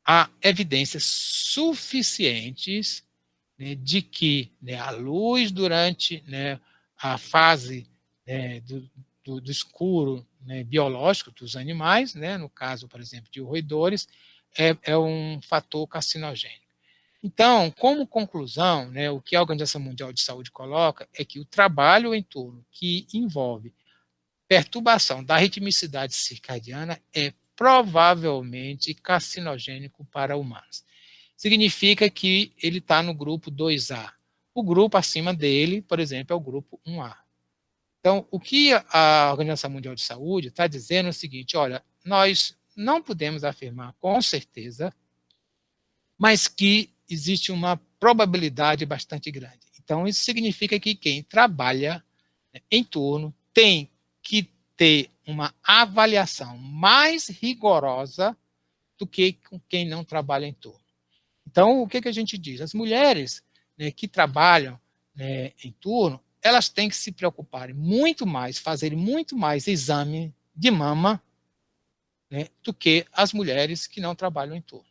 há evidências suficientes, né, de que, né, a luz durante, né, a fase, né, do escuro, né, biológico dos animais, né, no caso, por exemplo, de roedores, é um fator carcinogênico. Então, como conclusão, né, o que a Organização Mundial de Saúde coloca é que o trabalho em turno que envolve perturbação da ritmicidade circadiana é provavelmente carcinogênico para humanos. Significa que ele está no grupo 2A. O grupo acima dele, por exemplo, é o grupo 1A. Então, o que a Organização Mundial de Saúde está dizendo é o seguinte: olha, nós não podemos afirmar com certeza, mas que existe uma probabilidade bastante grande. Então, isso significa que quem trabalha em turno tem que ter uma avaliação mais rigorosa do que com quem não trabalha em turno. Então, o que a gente diz? As mulheres, né, que trabalham, né, em turno, elas têm que se preocuparem muito mais, fazerem muito mais exame de mama, né, do que as mulheres que não trabalham em turno.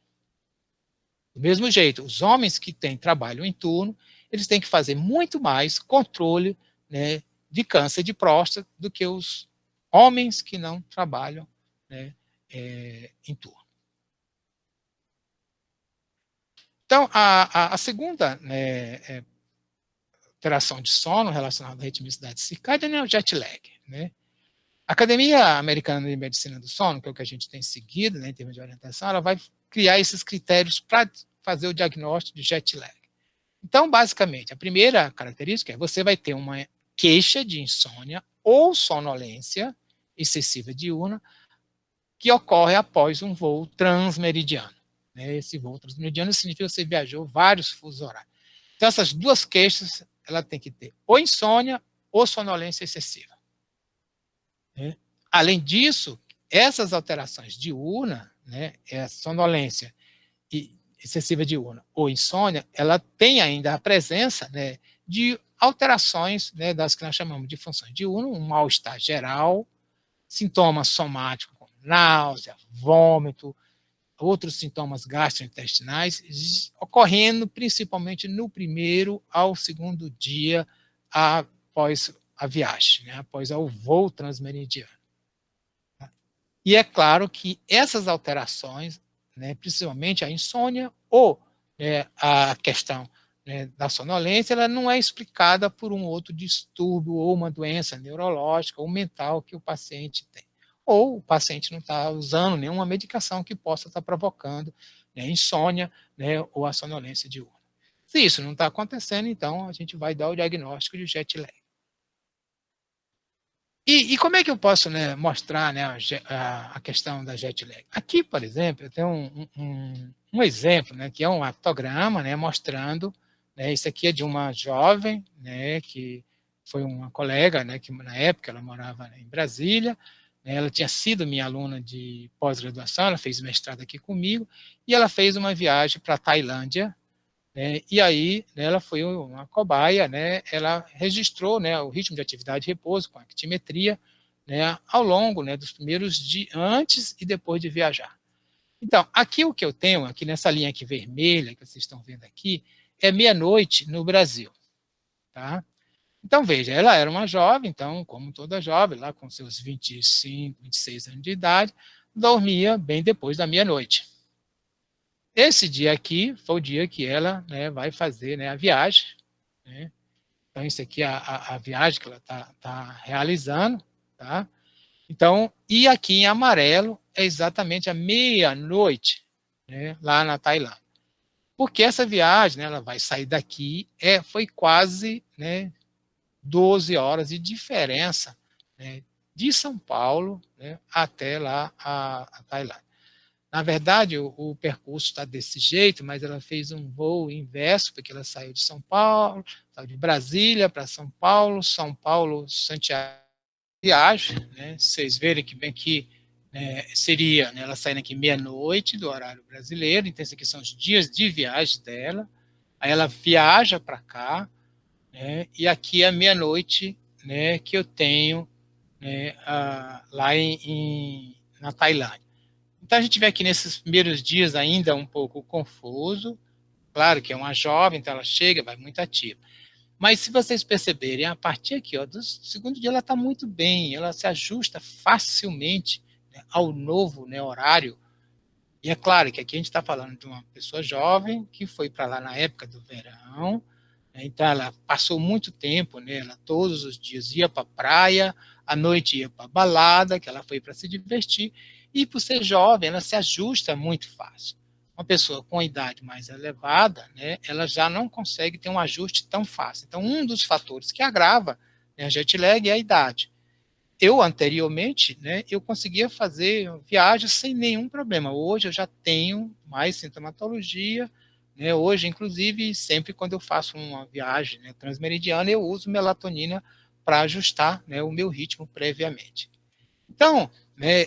Do mesmo jeito, os homens que trabalham em turno, eles têm que fazer muito mais controle, né, de câncer de próstata do que os homens que não trabalham, né, em turno. Então, a segunda, né, alteração de sono relacionada à ritmicidade circadiana é o jet lag, né? A Academia Americana de Medicina do Sono, que é o que a gente tem seguido, né, em termos de orientação, ela vai criar esses critérios para fazer o diagnóstico de jet lag. Então, basicamente, a primeira característica é você vai ter uma queixa de insônia ou sonolência excessiva diurna que ocorre após um voo transmeridiano. Esse voo transmeridiano significa que você viajou vários fusos horários. Então, essas duas queixas, ela tem que ter ou insônia ou sonolência excessiva. Além disso, essas alterações diurnas, né, a sonolência excessiva diurna ou insônia, ela tem ainda a presença, né, de alterações, né, das que nós chamamos de funções diurnas, um mal-estar geral, sintomas somáticos como náusea, vômito, outros sintomas gastrointestinais, ocorrendo principalmente no primeiro ao segundo dia após a viagem, né, após o voo transmeridiano. E é claro que essas alterações, né, principalmente a insônia ou a questão, né, da sonolência, ela não é explicada por um outro distúrbio ou uma doença neurológica ou mental que o paciente tem. Ou o paciente não está usando nenhuma medicação que possa estar provocando, né, insônia, né, ou a sonolência diurna. Se isso não está acontecendo, então a gente vai dar o diagnóstico de jet lag. E como é que eu posso, né, mostrar, né, a questão da jet lag? Aqui, por exemplo, eu tenho um exemplo, né, que é um aptograma, né, mostrando, né, isso aqui é de uma jovem, né, que foi uma colega, né, que na época ela morava em Brasília, né, ela tinha sido minha aluna de pós-graduação, ela fez mestrado aqui comigo, e ela fez uma viagem para a Tailândia, e aí, né, ela foi uma cobaia, né, ela registrou, né, o ritmo de atividade e repouso com a actimetria, né, ao longo, né, dos primeiros dias, antes e depois de viajar. Então, aqui o que eu tenho, aqui nessa linha aqui vermelha, que vocês estão vendo aqui, é meia-noite no Brasil. Tá? Então, veja, ela era uma jovem, então, como toda jovem, lá com seus 25, 26 anos de idade, dormia bem depois da meia-noite. Esse dia aqui foi o dia que ela, né, vai fazer, né, a viagem. Né? Então, isso aqui é a viagem que ela tá realizando. Tá? Então, e aqui em amarelo é exatamente a meia-noite, né, lá na Tailândia. Porque essa viagem, né, ela vai sair daqui, foi quase, né, 12 horas de diferença, né, de São Paulo, né, até lá a Tailândia. Na verdade, o percurso está desse jeito, mas ela fez um voo inverso, porque ela saiu de São Paulo, saiu de Brasília para São Paulo, Santiago, viagem, né? Vocês verem que bem que, né, seria, né, ela saindo aqui meia-noite do horário brasileiro, então esses aqui são os dias de viagem dela, aí ela viaja para cá, né, e aqui é meia-noite, né, que eu tenho, né, lá na Tailândia. Então a gente vê aqui nesses primeiros dias ainda um pouco confuso, claro que é uma jovem, então ela chega, vai muito ativa. Mas se vocês perceberem, a partir aqui, ó, do segundo dia ela está muito bem, ela se ajusta facilmente, né, ao novo, né, horário. E é claro que aqui a gente está falando de uma pessoa jovem que foi para lá na época do verão, Então, ela passou muito tempo, né? Ela todos os dias ia para a praia, à noite ia para a balada, que ela foi para se divertir, e por ser jovem, ela se ajusta muito fácil. Uma pessoa com a idade mais elevada, né, ela já não consegue ter um ajuste tão fácil. Então, um dos fatores que agrava, né, a jet lag é a idade. Eu, anteriormente, né, eu conseguia fazer viagens sem nenhum problema. Hoje eu já tenho mais sintomatologia, né, hoje, inclusive, sempre quando eu faço uma viagem, né, transmeridiana, eu uso melatonina para ajustar, né, o meu ritmo previamente. Então, né,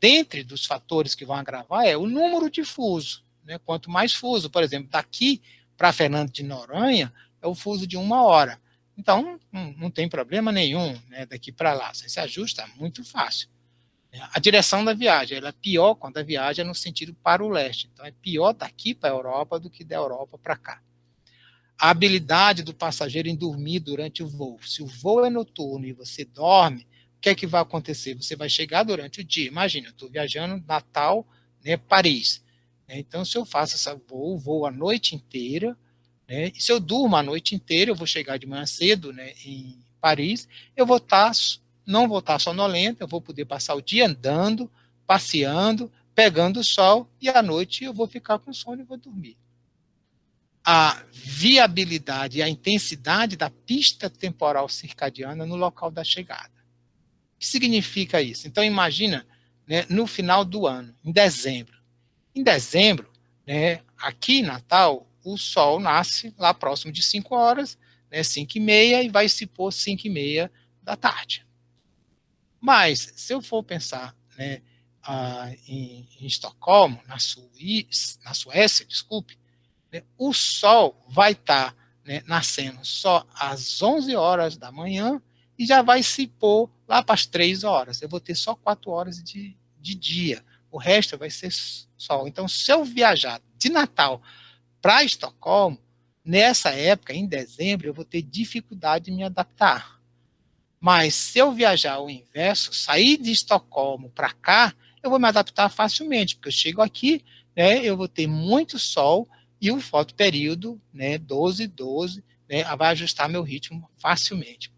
dentre dos fatores que vão agravar é o número de fuso. Né, quanto mais fuso, por exemplo, daqui para Fernando de Noronha, é o fuso de 1 hora. Então, não tem problema nenhum, né, daqui para lá. Você se ajusta muito fácil. A direção da viagem ela é pior quando a viagem é no sentido para o leste. Então, é pior daqui para a Europa do que da Europa para cá. A habilidade do passageiro em dormir durante o voo. Se o voo é noturno e você dorme, o que é que vai acontecer? Você vai chegar durante o dia. Imagina, eu estou viajando Natal, né, Paris. Então, se eu faço esse voo a noite inteira, né, e se eu durmo a noite inteira, eu vou chegar de manhã cedo, né, em Paris, eu vou estar, não vou estar sonolento, eu vou poder passar o dia andando, passeando, pegando o sol, e à noite eu vou ficar com sono e vou dormir. A viabilidade e a intensidade da pista temporal circadiana no local da chegada. O que significa isso? Então, imagina, né, no final do ano, em dezembro. Em dezembro, né, aqui em Natal, o sol nasce lá próximo de 5 horas, né, 5h30, e vai se pôr 5h30 da tarde. Mas, se eu for pensar, né, em Estocolmo, na Suécia, desculpe, né, o sol vai estar, né, nascendo só às 11 horas da manhã e já vai se pôr lá para as 3 horas. Eu vou ter só 4 horas de dia. O resto vai ser sol. Então, se eu viajar de Natal para Estocolmo, nessa época, em dezembro, eu vou ter dificuldade de me adaptar. Mas se eu viajar ao inverso, sair de Estocolmo para cá, eu vou me adaptar facilmente, porque eu chego aqui, né, eu vou ter muito sol e o fotoperíodo, né, 12, né, vai ajustar meu ritmo facilmente.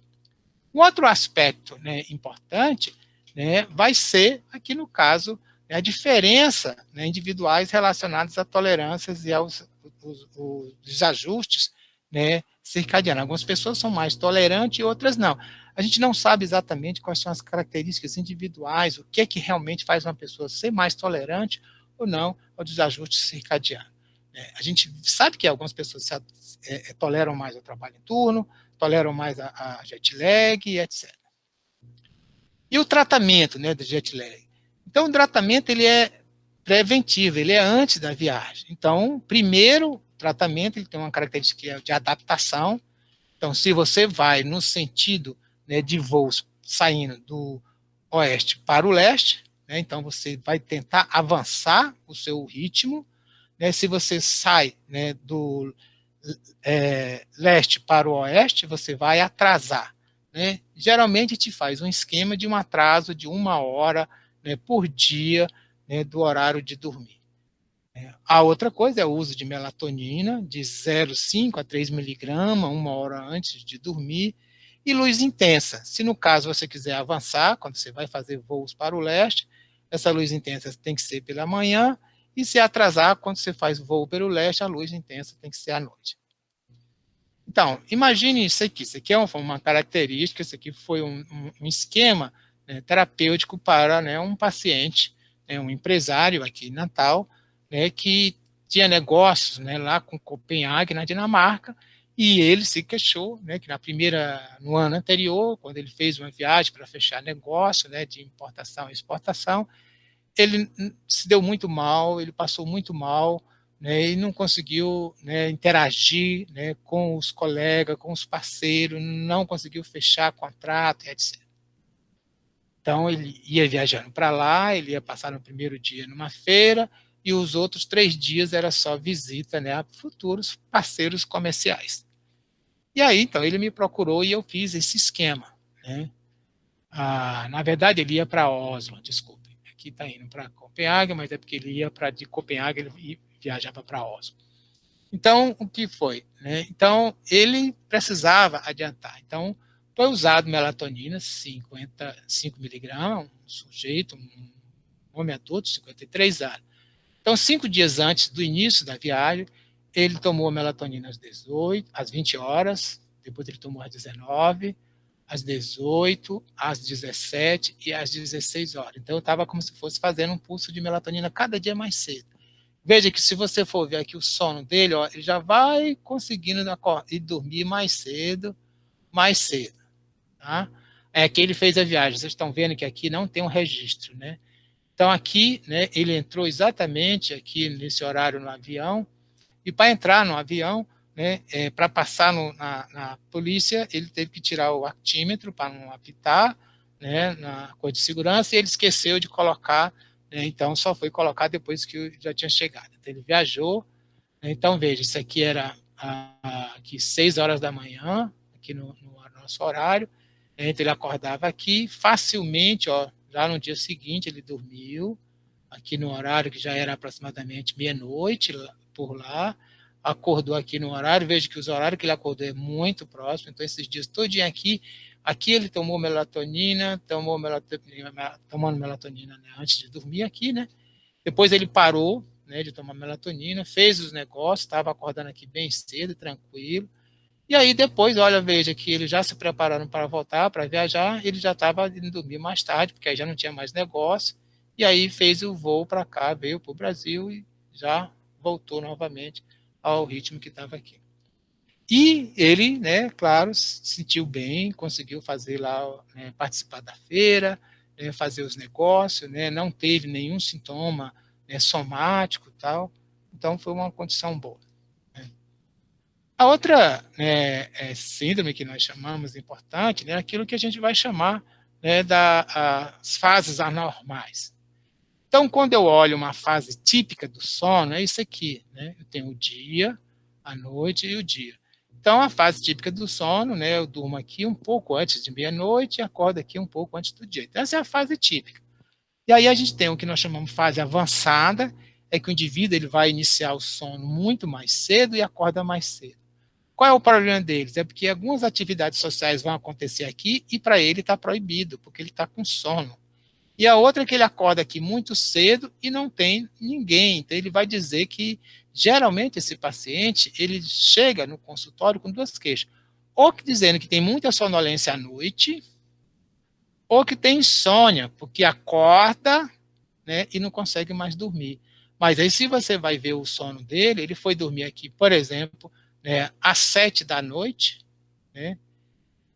Um outro aspecto, né, importante, né, vai ser, aqui no caso, né, a diferença, né, individuais relacionadas a tolerâncias e aos os desajustes, né, circadianos. Algumas pessoas são mais tolerantes e outras não. A gente não sabe exatamente quais são as características individuais, o que é que realmente faz uma pessoa ser mais tolerante ou não ao desajuste circadiano. A gente sabe que algumas pessoas toleram mais o trabalho em turno, toleram mais a jet lag, etc. E o tratamento, né, do jet lag? Então, o tratamento ele é preventivo, ele é antes da viagem. Então, primeiro tratamento ele tem uma característica de adaptação. Então, se você vai no sentido, né, de voos saindo do oeste para o leste, né, então você vai tentar avançar o seu ritmo. Né, se você sai, né, do leste para o oeste, você vai atrasar. Né? Geralmente te faz um esquema de um atraso de 1 hora, né, por dia, né, do horário de dormir. A outra coisa é o uso de melatonina de 0,5 a 3 miligramas 1 hora antes de dormir, e luz intensa. Se no caso você quiser avançar, quando você vai fazer voos para o leste, essa luz intensa tem que ser pela manhã, e se atrasar, quando você faz voo pelo leste, a luz intensa tem que ser à noite. Então, imagine isso aqui é uma característica, isso aqui foi um esquema, né, terapêutico para, né, um paciente, né, um empresário aqui em Natal, né, que tinha negócios, né, lá com Copenhague, na Dinamarca, e ele se queixou, né, que no ano anterior, quando ele fez uma viagem para fechar negócio, né, de importação e exportação, ele se deu muito mal, ele passou muito mal, né, e não conseguiu, né, interagir, né, com os colegas, com os parceiros, não conseguiu fechar contrato, etc. Então, ele ia viajando para lá, ele ia passar no primeiro dia numa feira, e os outros 3 dias era só visita, né, a futuros parceiros comerciais. E aí, então, ele me procurou e eu fiz esse esquema. Né? Na verdade, ele ia para Oslo, desculpe. Aqui está indo para Copenhague, mas é porque ele ia de Copenhague, ele viajava para Oslo. Então, o que foi? Né? Então, ele precisava adiantar. Então, foi usado melatonina, 55 miligramas, um sujeito, um homem adulto, 53 anos. Então, 5 dias antes do início da viagem, ele tomou a melatonina às 18, às 20 horas, depois ele tomou às 19, às 18, às 17 e às 16 horas. Então, eu estava como se fosse fazendo um pulso de melatonina cada dia mais cedo. Veja que se você for ver aqui o sono dele, ó, ele já vai conseguindo ir dormir mais cedo, mais cedo. Tá? É que ele fez a viagem. Vocês estão vendo que aqui não tem um registro, né? Então aqui, né, ele entrou exatamente aqui nesse horário no avião, e para entrar no avião, né, para passar na polícia, ele teve que tirar o actímetro para não apitar, né, na coisa de segurança, e ele esqueceu de colocar, né, então só foi colocar depois que já tinha chegado. Então ele viajou, né, então veja, isso aqui era aqui 6 horas da manhã, aqui no nosso horário, então ele acordava aqui facilmente, ó, já no dia seguinte ele dormiu, aqui no horário que já era aproximadamente meia-noite por lá, acordou aqui no horário, veja que os horários que ele acordou é muito próximo, então esses dias todinho aqui ele tomou melatonina, tomando melatonina, né, antes de dormir aqui, né, depois ele parou, né, de tomar melatonina, fez os negócios, estava acordando aqui bem cedo, tranquilo, e aí depois, olha, veja que ele já se preparando para voltar, para viajar, ele já estava indo dormir mais tarde, porque aí já não tinha mais negócio, e aí fez o voo para cá, veio para o Brasil e já voltou novamente ao ritmo que estava aqui. E ele, né, claro, se sentiu bem, conseguiu fazer lá, né, participar da feira, né, fazer os negócios, né, não teve nenhum sintoma, né, somático e tal, então foi uma condição boa. Né. A outra, né, síndrome que nós chamamos importante, né, é aquilo que a gente vai chamar, né, das fases anormais. Então, quando eu olho uma fase típica do sono, é isso aqui, né? Eu tenho o dia, a noite e o dia. Então, a fase típica do sono, né? Eu durmo aqui um pouco antes de meia-noite e acordo aqui um pouco antes do dia. Então, essa é a fase típica. E aí a gente tem o que nós chamamos de fase avançada, é que o indivíduo ele vai iniciar o sono muito mais cedo e acorda mais cedo. Qual é o problema deles? É porque algumas atividades sociais vão acontecer aqui e para ele está proibido, porque ele está com sono. E a outra é que ele acorda aqui muito cedo e não tem ninguém. Então ele vai dizer que geralmente esse paciente ele chega no consultório com duas queixas, ou que dizendo que tem muita sonolência à noite, ou que tem insônia, porque acorda, né, e não consegue mais dormir. Mas aí se você vai ver o sono dele, ele foi dormir aqui, por exemplo, né, às 7 da noite, né,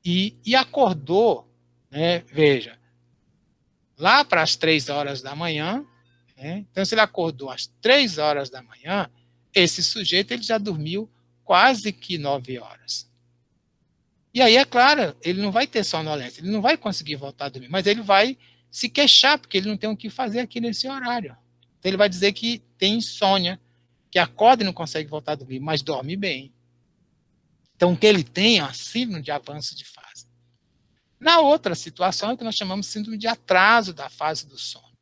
e acordou, né, veja, lá para as 3 horas da manhã, né? Então, se ele acordou às 3 horas da manhã, esse sujeito ele já dormiu quase que 9 horas. E aí, é claro, ele não vai ter sonolência, ele não vai conseguir voltar a dormir, mas ele vai se queixar, porque ele não tem o que fazer aqui nesse horário. Então, ele vai dizer que tem insônia, que acorda e não consegue voltar a dormir, mas dorme bem. Então, o que ele tem é uma síndrome de avanço de fase. Na outra situação, é o que nós chamamos de síndrome de atraso da fase do sono.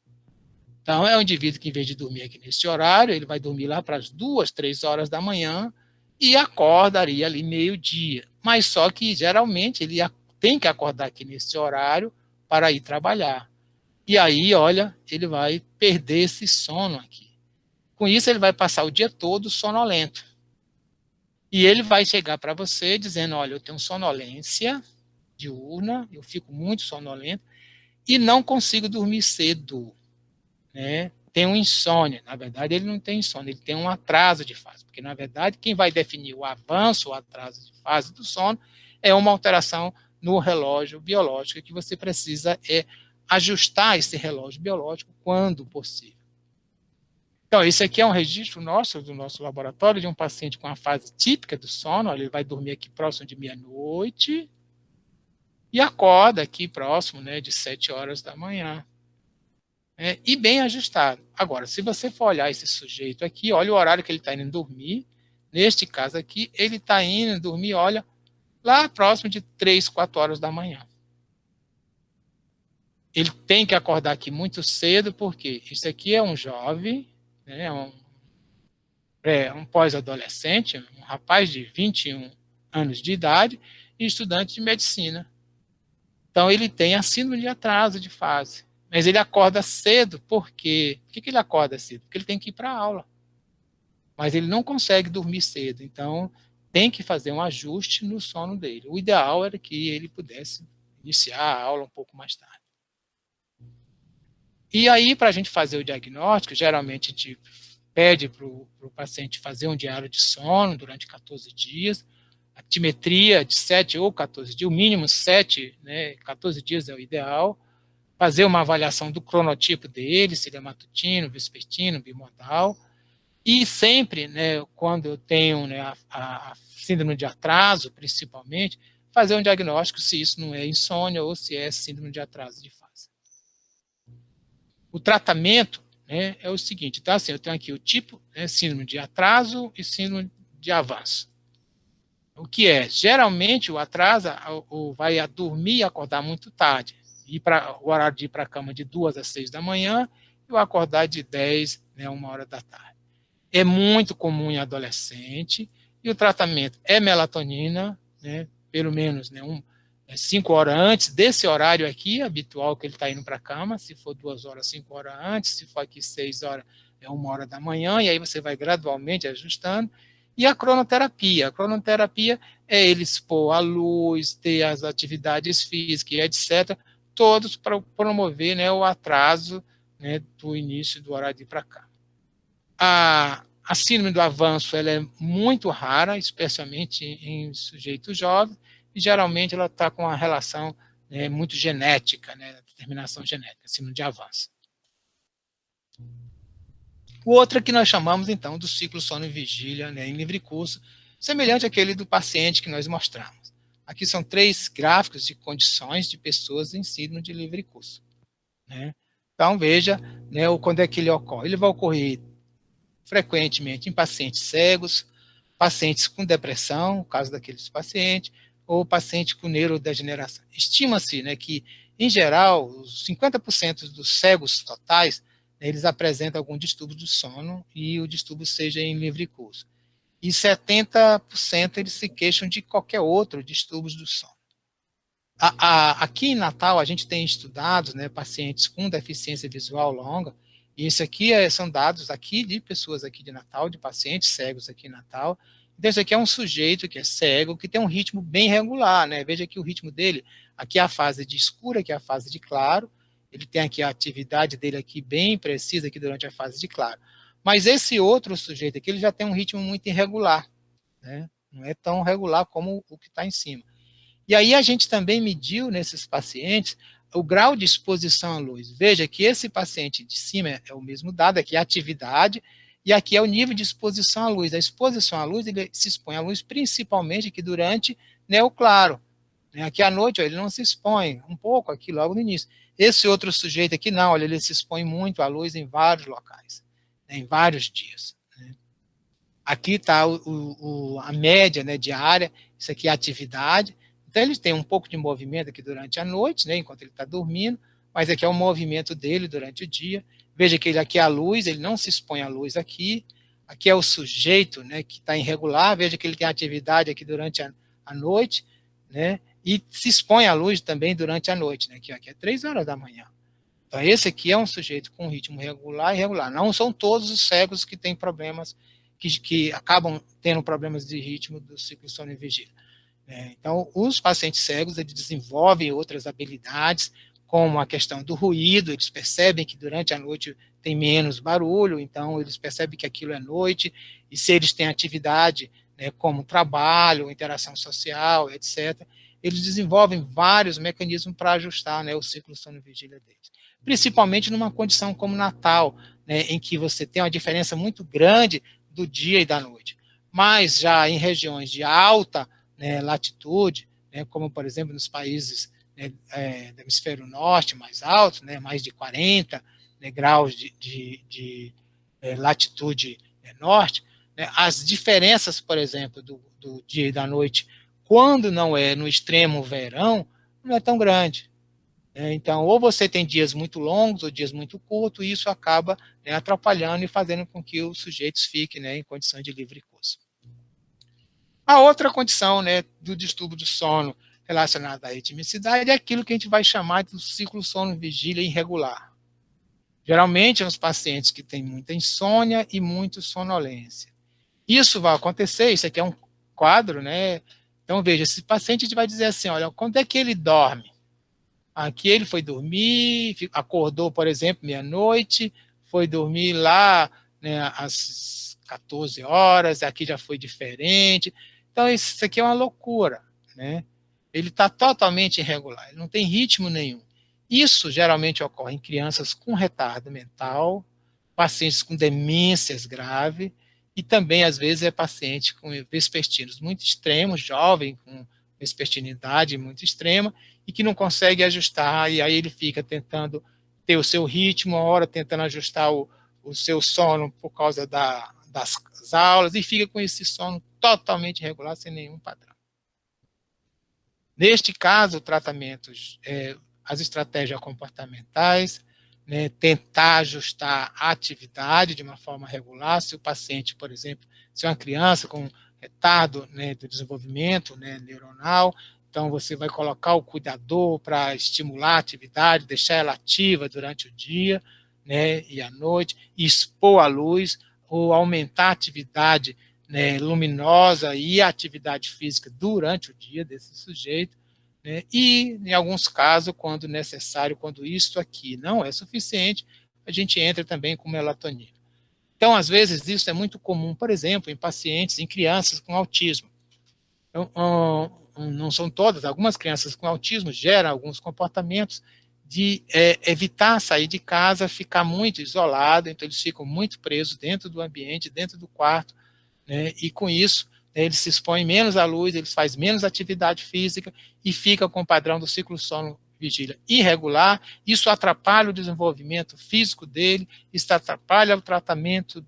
Então, é um indivíduo que, em vez de dormir aqui nesse horário, ele vai dormir lá para as 2, 3 horas da manhã e acordaria ali meio-dia. Mas só que, geralmente, ele tem que acordar aqui nesse horário para ir trabalhar. E aí, olha, ele vai perder esse sono aqui. Com isso, ele vai passar o dia todo sonolento. E ele vai chegar para você dizendo: olha, eu tenho sonolência diurna, eu fico muito sonolento e não consigo dormir cedo, né? Tem um insônia. Na verdade, ele não tem insônia, ele tem um atraso de fase, porque, na verdade, quem vai definir o avanço ou atraso de fase do sono é uma alteração no relógio biológico, que você precisa ajustar esse relógio biológico quando possível. Então, esse aqui é um registro nosso, do nosso laboratório, de um paciente com a fase típica do sono. Ele vai dormir aqui próximo de meia-noite e acorda aqui próximo, né, de 7 horas da manhã. E bem ajustado. Agora, se você for olhar esse sujeito aqui, olha o horário que ele está indo dormir. Neste caso aqui, ele está indo dormir, olha, lá próximo de 3, 4 horas da manhã. Ele tem que acordar aqui muito cedo, porque isso aqui é um jovem, né, um pós-adolescente, um rapaz de 21 anos de idade e estudante de medicina. Então, ele tem a síndrome de atraso de fase. Mas ele acorda cedo, por quê? Por que ele acorda cedo? Porque ele tem que ir para a aula. Mas ele não consegue dormir cedo, então tem que fazer um ajuste no sono dele. O ideal era que ele pudesse iniciar a aula um pouco mais tarde. E aí, para a gente fazer o diagnóstico, geralmente a gente pede para o paciente fazer um diário de sono durante 14 dias, altimetria de 7 ou 14 dias, o mínimo 7, né, 14 dias é o ideal, fazer uma avaliação do cronotipo dele, se ele é matutino, vespertino, bimodal, e sempre, né, quando eu tenho, né, a síndrome de atraso, principalmente, fazer um diagnóstico se isso não é insônia ou se é síndrome de atraso de fase. O tratamento, né, é o seguinte, então assim, eu tenho aqui o tipo, né, síndrome de atraso e síndrome de avanço. O que é? Geralmente o atraso vai a dormir e acordar muito tarde, o horário de ir para a cama de 2 às 6 da manhã e o acordar de 10, né, 1 hora da tarde. É muito comum em adolescente e o tratamento é melatonina, né, pelo menos, né, 5 horas antes desse horário aqui, habitual que ele está indo para a cama, se for 2 horas, 5 horas antes, se for aqui 6 horas, é 1 hora da manhã, e aí você vai gradualmente ajustando. E a cronoterapia é ele expor a luz, ter as atividades físicas, etc., todos para promover, né, o atraso, né, do início do horário de ir para cá. A síndrome do avanço ela é muito rara, especialmente em sujeitos jovens, e geralmente ela está com uma relação, né, muito genética, né, determinação genética, síndrome de avanço. O outro é que nós chamamos, então, do ciclo sono e vigília, né, em livre curso, semelhante àquele do paciente que nós mostramos. Aqui são 3 gráficos de condições de pessoas em síndrome de livre curso, né? Então, veja, né, quando é que ele ocorre. Ele vai ocorrer frequentemente em pacientes cegos, pacientes com depressão, no caso daqueles pacientes, ou paciente com neurodegeneração. Estima-se, né, que, em geral, os 50% dos cegos totais, né, eles apresentam algum distúrbio do sono e o distúrbio seja em livre curso. E 70% eles se queixam de qualquer outro distúrbio do sono. Aqui em Natal, a gente tem estudado, né, pacientes com deficiência visual longa, e isso aqui são dados aqui de pessoas aqui de Natal, de pacientes cegos aqui em Natal. Então, isso aqui é um sujeito que é cego, que tem um ritmo bem regular, né? Veja aqui o ritmo dele, aqui é a fase de escuro, aqui é a fase de claro, ele tem aqui a atividade dele aqui bem precisa aqui durante a fase de claro. Mas esse outro sujeito aqui, ele já tem um ritmo muito irregular, né? Não é tão regular como o que está em cima. E aí a gente também mediu nesses pacientes o grau de exposição à luz. Veja que esse paciente de cima é o mesmo dado, aqui é a atividade, e aqui é o nível de exposição à luz. A exposição à luz, ele se expõe à luz principalmente aqui durante, né, o claro. Aqui à noite, ó, ele não se expõe, um pouco aqui logo no início. Esse outro sujeito aqui não, olha, ele se expõe muito à luz em vários locais, né, em vários dias. Né. Aqui está a média, né, diária, isso aqui é a atividade. Então, ele tem um pouco de movimento aqui durante a noite, né, enquanto ele está dormindo, mas aqui é o movimento dele durante o dia. Veja que ele aqui é a luz, ele não se expõe à luz aqui. Aqui é o sujeito, né, que está irregular. Veja que ele tem atividade aqui durante a noite, né, e se expõe à luz também durante a noite, né, aqui é 3 horas da manhã. Então, esse aqui é um sujeito com ritmo regular e irregular. Não são todos os cegos que têm problemas, que acabam tendo problemas de ritmo do ciclo sono e vigília. Então, os pacientes cegos, eles desenvolvem outras habilidades, como a questão do ruído, eles percebem que durante a noite tem menos barulho, então eles percebem que aquilo é noite, e se eles têm atividade, né, como trabalho, interação social, etc., eles desenvolvem vários mecanismos para ajustar, né, o ciclo sono-vigília deles. Principalmente numa condição como Natal, né, em que você tem uma diferença muito grande do dia e da noite. Mas já em regiões de alta, né, latitude, né, como, por exemplo, nos países, né, do hemisfério norte, mais altos, né, mais de 40, né, graus de latitude norte, né, as diferenças, por exemplo, do dia e da noite, quando não é no extremo verão, não é tão grande. Então, ou você tem dias muito longos ou dias muito curtos, e isso acaba, né, atrapalhando e fazendo com que os sujeitos fiquem, né, em condição de livre curso. A outra condição, né, do distúrbio do sono relacionada à ritmicidade é aquilo que a gente vai chamar do ciclo sono-vigília irregular. Geralmente, são os pacientes que têm muita insônia e muita sonolência. Isso vai acontecer, isso aqui é um quadro, né? Então, veja, esse paciente a gente vai dizer assim, olha, quando é que ele dorme? Aqui ele foi dormir, acordou, por exemplo, meia-noite, foi dormir lá, né, às 14 horas, aqui já foi diferente. Então, isso aqui é uma loucura, né? Ele está totalmente irregular, ele não tem ritmo nenhum. Isso geralmente ocorre em crianças com retardo mental, pacientes com demências graves, e também, às vezes, é paciente com vespertinos muito extremos, jovem, com vespertinidade muito extrema, e que não consegue ajustar, e aí ele fica tentando ter o seu ritmo, uma hora tentando ajustar o seu sono por causa das aulas, e fica com esse sono totalmente irregular, sem nenhum padrão. Neste caso, o tratamento, as estratégias comportamentais, né, tentar ajustar a atividade de uma forma regular. Se o paciente, por exemplo, se é uma criança com retardo, né, do desenvolvimento, né, neuronal, então você vai colocar o cuidador para estimular a atividade, deixar ela ativa durante o dia, né, e à noite, expor a luz, ou aumentar a atividade, né, luminosa e a atividade física durante o dia desse sujeito, né, e, em alguns casos, quando necessário, quando isto aqui não é suficiente, a gente entra também com melatonina. Então, às vezes, isso é muito comum, por exemplo, em pacientes, em crianças com autismo. Então, não são todas, algumas crianças com autismo geram alguns comportamentos de evitar sair de casa, ficar muito isolado, então eles ficam muito presos dentro do ambiente, dentro do quarto, né, e com isso, né, eles se expõem menos à luz, eles fazem menos atividade física e fica com o padrão do ciclo sono-vigília irregular. Isso atrapalha o desenvolvimento físico dele, isso atrapalha o tratamento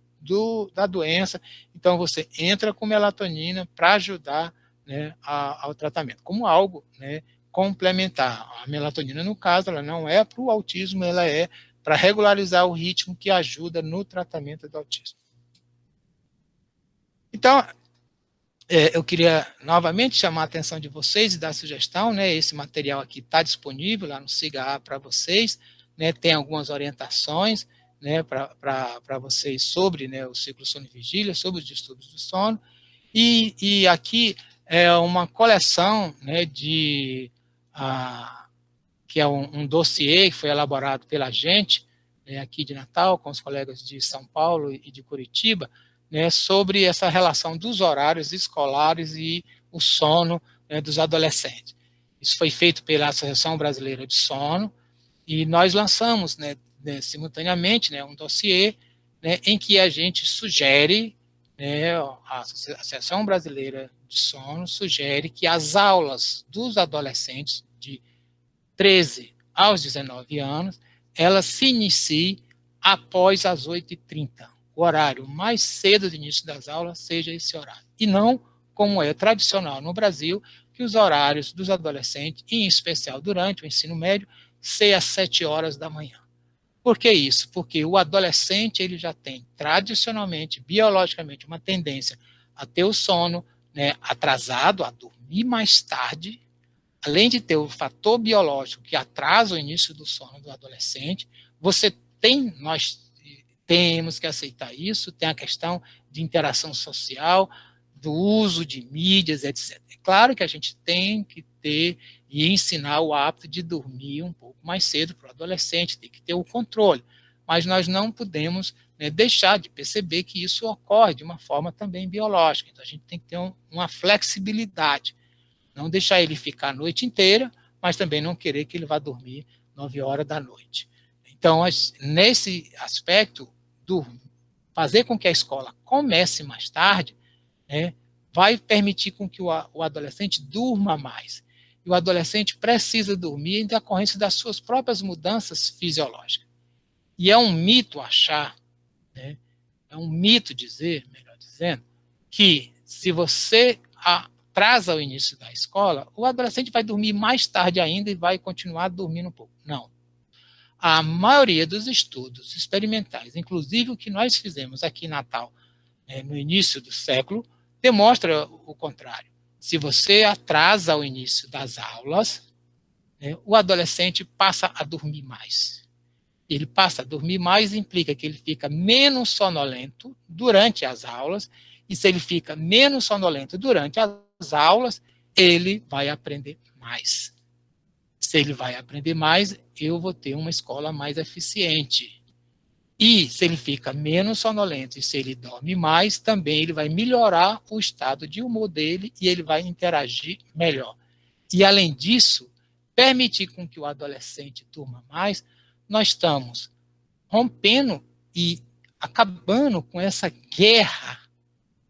da doença. Então, você entra com melatonina para ajudar, né, ao tratamento, como algo, né, complementar. A melatonina, no caso, ela não é para o autismo, ela é para regularizar o ritmo que ajuda no tratamento do autismo. Então, eu queria novamente chamar a atenção de vocês e dar sugestão, né? Esse material aqui está disponível lá no SIGA para vocês, né? Tem algumas orientações, né, para vocês sobre, né, o ciclo sono e vigília, sobre os distúrbios do sono, e aqui é uma coleção, né, que é um dossiê que foi elaborado pela gente, né, aqui de Natal, com os colegas de São Paulo e de Curitiba, né, sobre essa relação dos horários escolares e o sono, né, dos adolescentes. Isso foi feito pela Associação Brasileira de Sono, e nós lançamos, né, simultaneamente, né, um dossiê, né, em que a gente sugere, né, a Associação Brasileira de Sono sugere que as aulas dos adolescentes de 13 aos 19 anos, ela se inicie após as 8h30. O horário mais cedo do início das aulas seja esse horário. E não, como é tradicional no Brasil, que os horários dos adolescentes, em especial durante o ensino médio, seja às 7 horas da manhã. Por que isso? Porque o adolescente ele já tem, tradicionalmente, biologicamente, uma tendência a ter o sono, né, atrasado, a dormir mais tarde. Além de ter o fator biológico que atrasa o início do sono do adolescente, nós temos que aceitar isso, tem a questão de interação social, do uso de mídias, etc. É claro que a gente tem que ter e ensinar o hábito de dormir um pouco mais cedo para o adolescente, tem que ter o controle, mas nós não podemos, né, deixar de perceber que isso ocorre de uma forma também biológica, então a gente tem que ter uma flexibilidade. Não deixar ele ficar a noite inteira, mas também não querer que ele vá dormir 9 horas da noite. Então, nesse aspecto, fazer com que a escola comece mais tarde, né, vai permitir com que o adolescente durma mais. E o adolescente precisa dormir em decorrência das suas próprias mudanças fisiológicas. E é um mito achar, né, é um mito dizer, melhor dizendo, que se você atrasa o início da escola, o adolescente vai dormir mais tarde ainda e vai continuar dormindo um pouco. Não. A maioria dos estudos experimentais, inclusive o que nós fizemos aqui em Natal, no início do século, demonstra o contrário. Se você atrasa o início das aulas, o adolescente passa a dormir mais. Ele passa a dormir mais implica que ele fica menos sonolento durante as aulas, e se ele fica menos sonolento durante as aulas, ele vai aprender mais. Se ele vai aprender mais, eu vou ter uma escola mais eficiente. E se ele fica menos sonolento e se ele dorme mais, também ele vai melhorar o estado de humor dele e ele vai interagir melhor. E além disso, permitir com que o adolescente durma mais, nós estamos rompendo e acabando com essa guerra,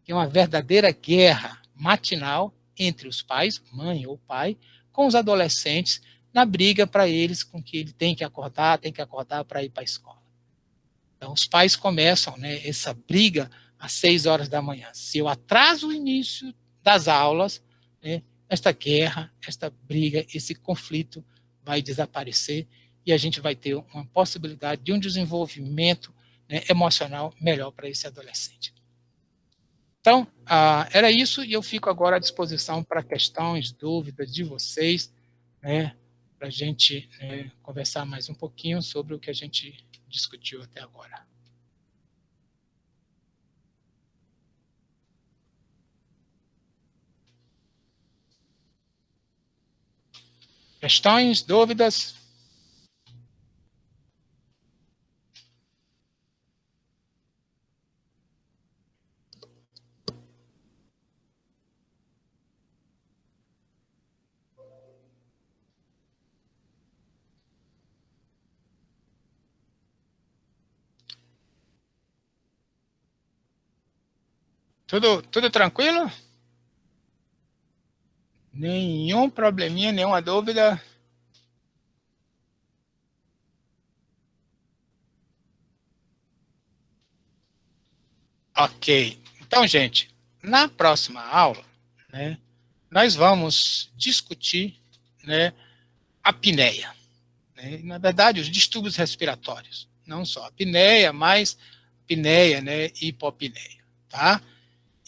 que é uma verdadeira guerra matinal entre os pais, mãe ou pai, com os adolescentes, na briga para eles com que ele tem que acordar para ir para a escola. Então, os pais começam essa briga às 6 horas da manhã. Se eu atraso o início das aulas, esta guerra, esta briga, esse conflito vai desaparecer e a gente vai ter uma possibilidade de um desenvolvimento emocional melhor para esse adolescente. Então, era isso, e eu fico agora à disposição para questões, dúvidas de vocês, para a gente conversar mais um pouquinho sobre o que a gente discutiu até agora. Questões, dúvidas? Tudo tranquilo? Nenhum probleminha, nenhuma dúvida? Ok. Então, gente, na próxima aula, nós vamos discutir a apneia. Na verdade, os distúrbios respiratórios. Não só a apneia, mas apneia e hipopneia. Tá?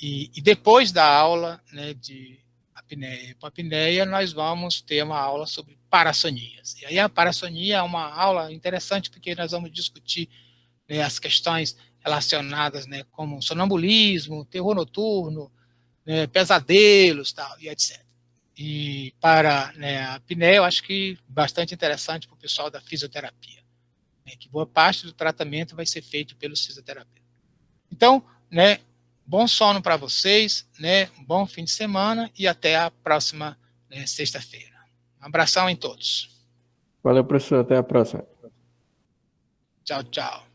E depois da aula de apneia e hipopneia, nós vamos ter uma aula sobre parassonias. E aí a parassonia é uma aula interessante, porque nós vamos discutir as questões relacionadas como sonambulismo, terror noturno, pesadelos, tal, e etc. E para a apneia, eu acho que bastante interessante para o pessoal da fisioterapia, que boa parte do tratamento vai ser feito pelos fisioterapeutas. Então, bom sono para vocês, um bom fim de semana e até a próxima sexta-feira. Um abração em todos. Valeu, professor. Até a próxima. Tchau, tchau.